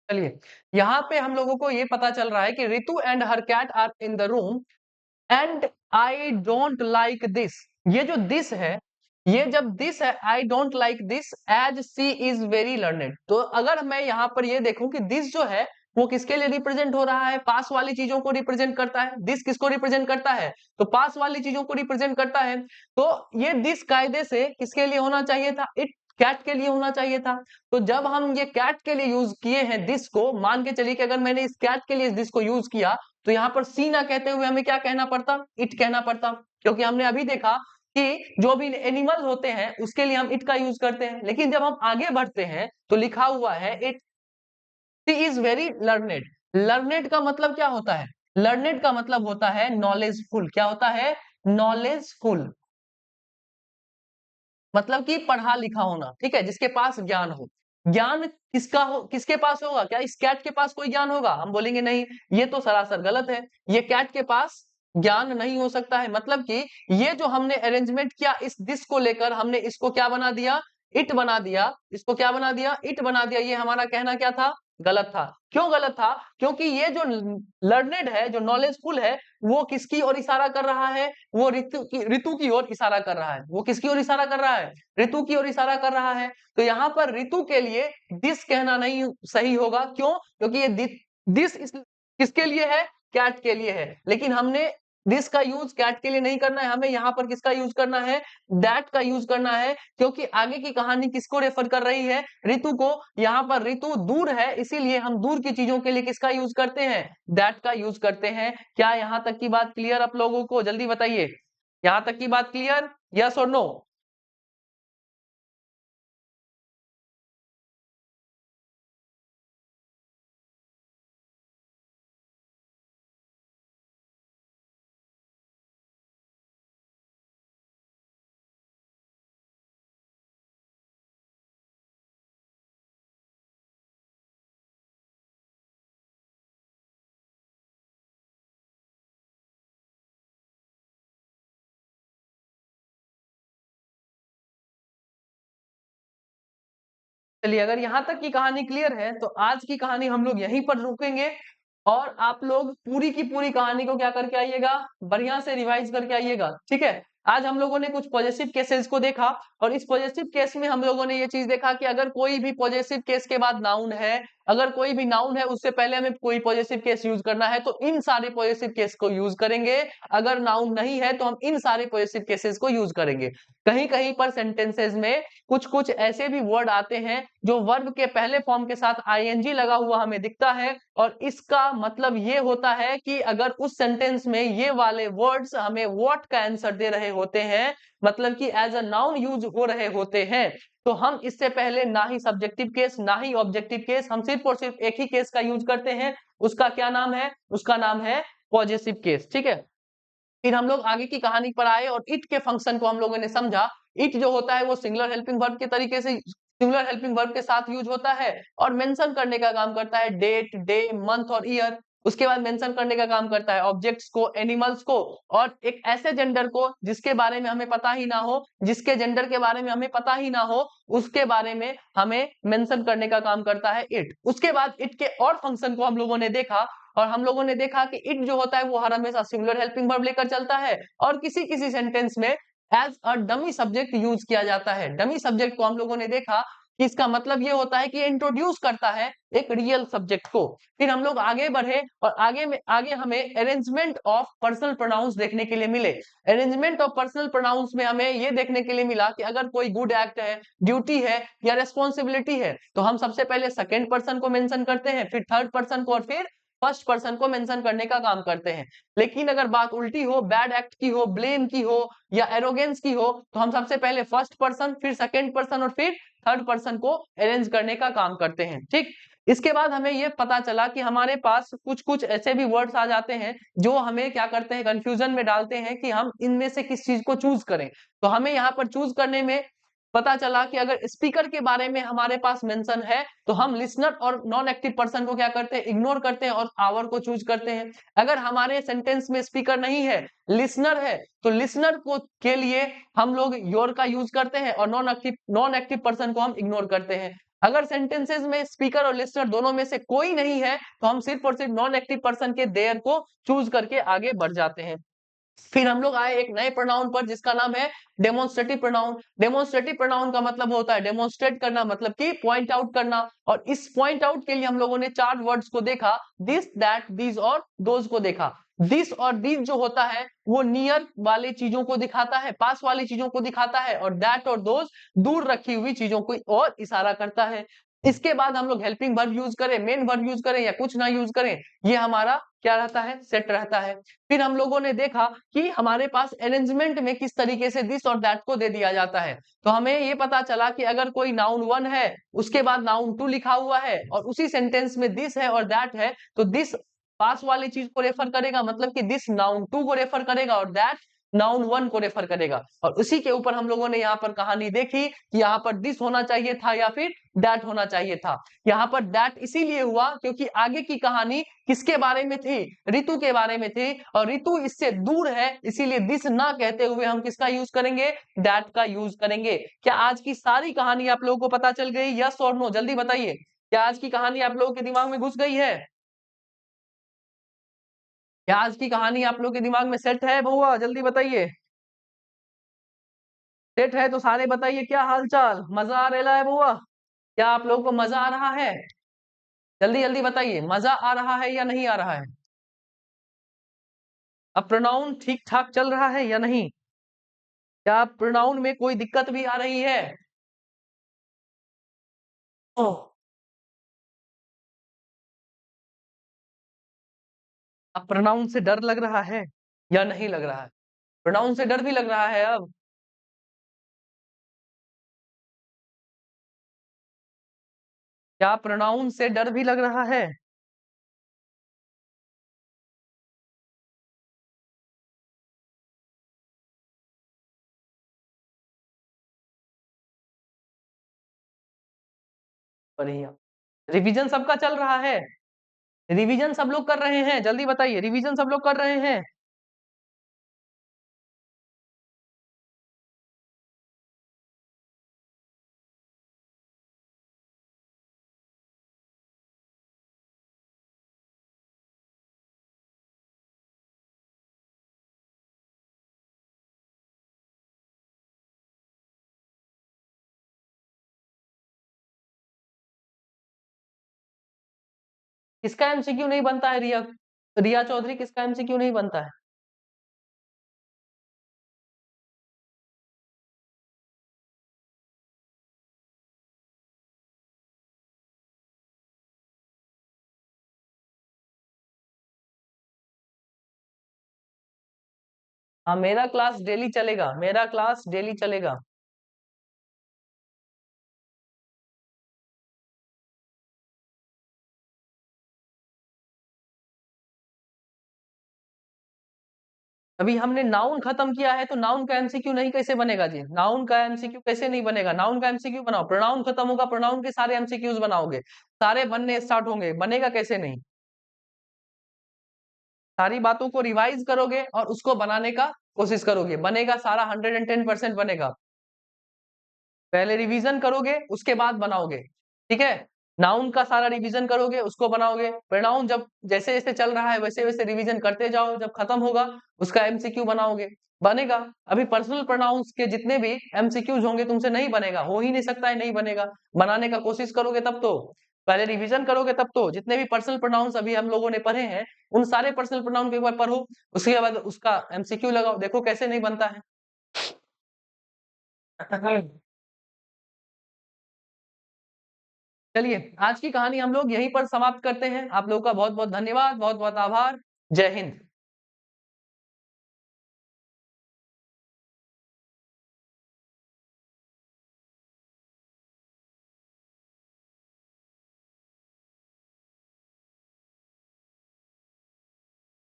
चलिए, यहाँ पे हम लोगों को ये पता चल रहा है कि Ritu and her cat are in the room and I don't like this. ये जो दिस है, ये जब दिस है, I don't like this as she is very learned. तो अगर मैं यहाँ पर ये देखूं कि दिस जो है वो किसके लिए रिप्रेजेंट हो रहा है, पास वाली चीजों को रिप्रेजेंट करता है। दिस किसको रिप्रेजेंट करता है, तो पास वाली चीजों को रिप्रेजेंट करता है। तो ये दिस कायदे से किसके लिए होना चाहिए था, इट कैट के लिए होना चाहिए था। तो जब हम ये कैट के लिए यूज किए हैं दिस को, मान के चलिए कि अगर मैंने इस कैट के लिए दिस को यूज किया, तो यहाँ पर सी ना कहते हुए हमें क्या कहना पड़ता, इट कहना पड़ता। क्योंकि हमने अभी देखा कि जो भी एनिमल होते हैं उसके लिए हम इट का यूज करते हैं, लेकिन जब हम आगे बढ़ते हैं तो लिखा हुआ है it she is very learned. Learned का मतलब क्या होता है, लर्नेड का मतलब होता है नॉलेजफुल। क्या होता है, नॉलेजफुल, मतलब कि पढ़ा लिखा होना, ठीक है, जिसके पास ज्ञान हो। ज्ञान किसका हो, किसके पास होगा, क्या इस कैट के पास कोई ज्ञान होगा, हम बोलेंगे नहीं, ये तो सरासर गलत है। ये कैट के पास ज्ञान नहीं हो सकता है। मतलब कि ये जो हमने अरेंजमेंट किया इस दिस को लेकर, हमने इसको क्या बना दिया, इट बना दिया। इसको क्या बना दिया, इट बना दिया। ये हमारा कहना क्या था, गलत था। क्यों गलत था, क्योंकि ये जो लर्नेड है, जो नॉलेजफुल है, वो किसकी ओर इशारा कर रहा है, वो ऋतु की ओर इशारा कर रहा है। वो किसकी ओर इशारा कर रहा है, ऋतु की ओर इशारा कर रहा है। तो यहाँ पर ऋतु के लिए दिस कहना नहीं सही होगा। क्यों, क्योंकि ये दिस किसके लिए है, कैट के लिए है। लेकिन हमने दिस का यूज कैट के लिए नहीं करना है, हमें यहाँ पर किसका यूज करना है, दैट का यूज करना है। क्योंकि आगे की कहानी किसको रेफर कर रही है, ऋतु को। यहाँ पर ऋतु दूर है, इसीलिए हम दूर की चीजों के लिए किसका यूज करते हैं, दैट का यूज करते हैं। क्या यहाँ तक की बात क्लियर आप लोगों को, जल्दी बताइए, यहाँ तक की बात क्लियर, यस और नो। चलिए, अगर यहाँ तक की कहानी क्लियर है तो आज की कहानी हम लोग यहीं पर रोकेंगे। और आप लोग पूरी की पूरी कहानी को क्या करके आइएगा, बढ़िया से रिवाइज करके आइएगा, ठीक है। आज हम लोगों ने कुछ पॉजिटिव केसेस को देखा, और इस पॉजिटिव केस में हम लोगों ने ये चीज देखा कि अगर कोई भी पॉजिटिव केस के बाद नाउन है, अगर कोई भी नाउन है उससे पहले हमें कोई पॉजिटिव केस यूज करना है तो इन सारे पॉजिटिव केस को यूज करेंगे। अगर नाउन नहीं है तो हम इन सारे पॉजिटिव केसेस को यूज करेंगे। कहीं कहीं पर सेंटेंसेस में कुछ कुछ ऐसे भी वर्ड आते हैं जो वर्ब के पहले फॉर्म के साथ आईएनजी लगा हुआ हमें दिखता है, और इसका मतलब ये होता है कि अगर उस सेंटेंस में ये वाले वर्ड्स हमें व्हाट का आंसर दे रहे होते हैं, मतलब कि एज अ नाउन यूज हो रहे होते हैं, तो हम इससे पहले ना ही सब्जेक्टिव केस ना ही ऑब्जेक्टिव केस, हम सिर्फ और सिर्फ एक ही केस का यूज करते हैं। उसका क्या नाम है, उसका नाम है पॉजिटिव केस, ठीक है। फिर हम लोग आगे की कहानी पर आए और इट के फंक्शन को हम लोगों ने समझा। इट जो होता है वो सिंगुलर हेल्पिंग वर्ब के तरीके से, सिंगुलर हेल्पिंग वर्ब के साथ यूज होता है और मेंशन करने का काम करता है डेट, डे, मंथ और ईयर। उसके बाद मेंशन करने का काम करता है ऑब्जेक्ट्स को, एनिमल्स को, और एक ऐसे जेंडर को जिसके बारे में हमें पता ही ना हो, जिसके जेंडर के बारे में हमें पता ही ना हो, उसके बारे में हमें मेंशन करने का काम करता है इट। उसके बाद इट के और फंक्शन को हम लोगों ने देखा, और हम लोगों ने देखा कि इट जो होता है वो हर हमेशा सिंगुलर हेल्पिंग वर्ब लेकर चलता है, और किसी किसी सेंटेंस में as a dummy subject use किया जाता है। डमी सब्जेक्ट को हम लोगों ने देखा कि इसका मतलब ये होता है कि इंट्रोड्यूस करता है एक रियल सब्जेक्ट को। फिर हम लोग आगे बढ़े और आगे हमें अरेंजमेंट ऑफ पर्सनल प्रोनाउंस देखने के लिए मिले। अरेंजमेंट ऑफ पर्सनल प्रोनाउंस में हमें ये देखने के लिए मिला कि अगर कोई गुड एक्ट है, ड्यूटी है या रेस्पॉन्सिबिलिटी है, तो हम सबसे पहले सेकेंड पर्सन को मेंशन करते हैं, फिर थर्ड पर्सन को, और फिर फर्स्ट पर्सन को मेंशन करने का काम करते हैं। लेकिन अगर बात उल्टी हो, बैड एक्ट की हो, ब्लेम की हो या एरोगेंस की हो, तो हम सबसे पहले फर्स्ट पर्सन, फिर सेकंड पर्सन और फिर थर्ड पर्सन को अरेंज करने का काम करते हैं, ठीक। इसके बाद हमें यह पता चला कि हमारे पास कुछ कुछ ऐसे भी वर्ड्स आ जाते हैं जो हमें क्या करते हैं, कंफ्यूजन में डालते हैं कि हम इनमें से किस चीज को चूज करें। तो हमें यहाँ पर चूज करने में पता चला कि अगर स्पीकर के बारे में हमारे पास मेंशन है तो हम लिसनर और नॉन एक्टिव पर्सन को क्या करते हैं, इग्नोर करते हैं और आवर को चूज करते हैं। अगर हमारे सेंटेंस में स्पीकर नहीं है, लिसनर है, तो लिसनर को के लिए हम लोग योर का यूज करते हैं और नॉन एक्टिव पर्सन को हम इग्नोर करते हैं। अगर सेंटेंसेस में स्पीकर और लिसनर दोनों में से कोई नहीं है तो हम सिर्फ और सिर्फ नॉन एक्टिव पर्सन के देयर को चूज करके आगे बढ़ जाते हैं। फिर हम लोग आए एक नए प्रोनाउन पर जिसका नाम है डेमोन्स्ट्रेटिव प्रोनाउन। डेमोन्स्ट्रेटिव प्रोनाउन का मतलब होता है डेमोन्स्ट्रेट करना, मतलब कि पॉइंट आउट करना। और इस पॉइंट आउट के लिए हम लोगों ने 4 वर्ड्स को देखा, दिस, दैट, दीज और दोज को देखा। दिस और दीज जो होता है वो नियर वाली चीजों को दिखाता है, पास वाली चीजों को दिखाता है, और दैट और दोज दूर रखी हुई चीजों को और इशारा करता है। इसके बाद हम लोग हेल्पिंग वर्ब यूज करें, मेन वर्ब यूज करें या कुछ ना यूज करें, ये हमारा क्या रहता है, सेट रहता है। फिर हम लोगों ने देखा कि हमारे पास अरेंजमेंट में किस तरीके से दिस और दैट को दे दिया जाता है। तो हमें ये पता चला कि अगर कोई नाउन 1 है उसके बाद नाउन 2 लिखा हुआ है और उसी सेंटेंस में दिस है और दैट है, तो दिस पास वाली चीज को रेफर करेगा, मतलब कि दिस नाउन 2 को रेफर करेगा और दैट नाउन 1 को रेफर करेगा। और उसी के ऊपर हम लोगों ने यहाँ पर कहानी देखी कि यहाँ पर दिस होना चाहिए था या फिर दैट होना चाहिए था। यहाँ पर दैट इसीलिए हुआ क्योंकि आगे की कहानी किसके बारे में थी, ऋतु के बारे में थी, और ऋतु इससे दूर है, इसीलिए दिस ना कहते हुए हम किसका यूज करेंगे, दैट का यूज करेंगे। क्या आज की सारी कहानी आप लोगों को पता चल गई, यस और नो, जल्दी बताइए। क्या आज की कहानी आप लोगों के दिमाग में घुस गई है? क्या आज की कहानी आप लोगों के दिमाग में सेट है बउआ, जल्दी बताइए। सेट है तो सारे बताइए, क्या हाल चाल, मजा आ रहा है बउआ? क्या आप लोगों को मजा आ रहा है? जल्दी जल्दी बताइए, मजा आ रहा है या नहीं आ रहा है? अब प्रोनाउन ठीक ठाक चल रहा है या नहीं? क्या प्रोनाउन में कोई दिक्कत भी आ रही है? ओह, अब प्रोनाउन से डर लग रहा है या नहीं लग रहा है? प्रोनाउन से डर भी लग रहा है अब? क्या प्रोनाउन से डर भी लग रहा है? बढ़िया। रिवीजन सबका चल रहा है? रिवीजन सब लोग कर रहे हैं, जल्दी बताइए, रिवीजन सब लोग कर रहे हैं? किसका एमसीक्यू नहीं बनता है रिया? रिया चौधरी, किसका एमसीक्यू नहीं बनता है? हाँ, मेरा क्लास डेली चलेगा, मेरा क्लास डेली चलेगा। अभी हमने नाउन खत्म किया है तो नाउन का एमसीक्यू नहीं कैसे बनेगा जी? नाउन का एमसीक्यू कैसे नहीं बनेगा? नाउन का एमसीक्यू बनाओ। प्रोनाउन खत्म होगा, प्रोनाउन के सारे एमसीक्यूज बनाओगे, सारे बनने स्टार्ट होंगे, बनेगा कैसे नहीं? सारी बातों को रिवाइज करोगे और उसको बनाने का कोशिश करोगे, बनेगा सारा, 110% बनेगा। पहले रिवीजन करोगे उसके बाद बनाओगे, ठीक है? नाउन का सारा रिवीजन करोगे उसको बनाओगे, प्रोनाउन जब जैसे जैसे चल रहा है वैसे वैसे रिवीजन करते जाओ, जब खत्म होगा उसका एमसीक्यू बनाओगे, बनेगा। अभी पर्सनल प्रोनाउंस के जितने भी एमसीक्यूज होंगे तुमसे नहीं बनेगा, हो ही नहीं सकता है, नहीं बनेगा। बनाने का कोशिश करोगे तब तो, पहले रिवीजन करोगे तब तो। जितने भी पर्सनल प्रोनाउंस अभी हम लोगों ने पढ़े हैं उन सारे पर्सनल प्रोनाउन को एक बार पढ़ो, उसके बाद उसका एमसीक्यू लगाओ, देखो कैसे नहीं बनता है। चलिए, आज की कहानी हम लोग यहीं पर समाप्त करते हैं। आप लोगों का बहुत बहुत धन्यवाद, बहुत बहुत आभार। जय हिंद।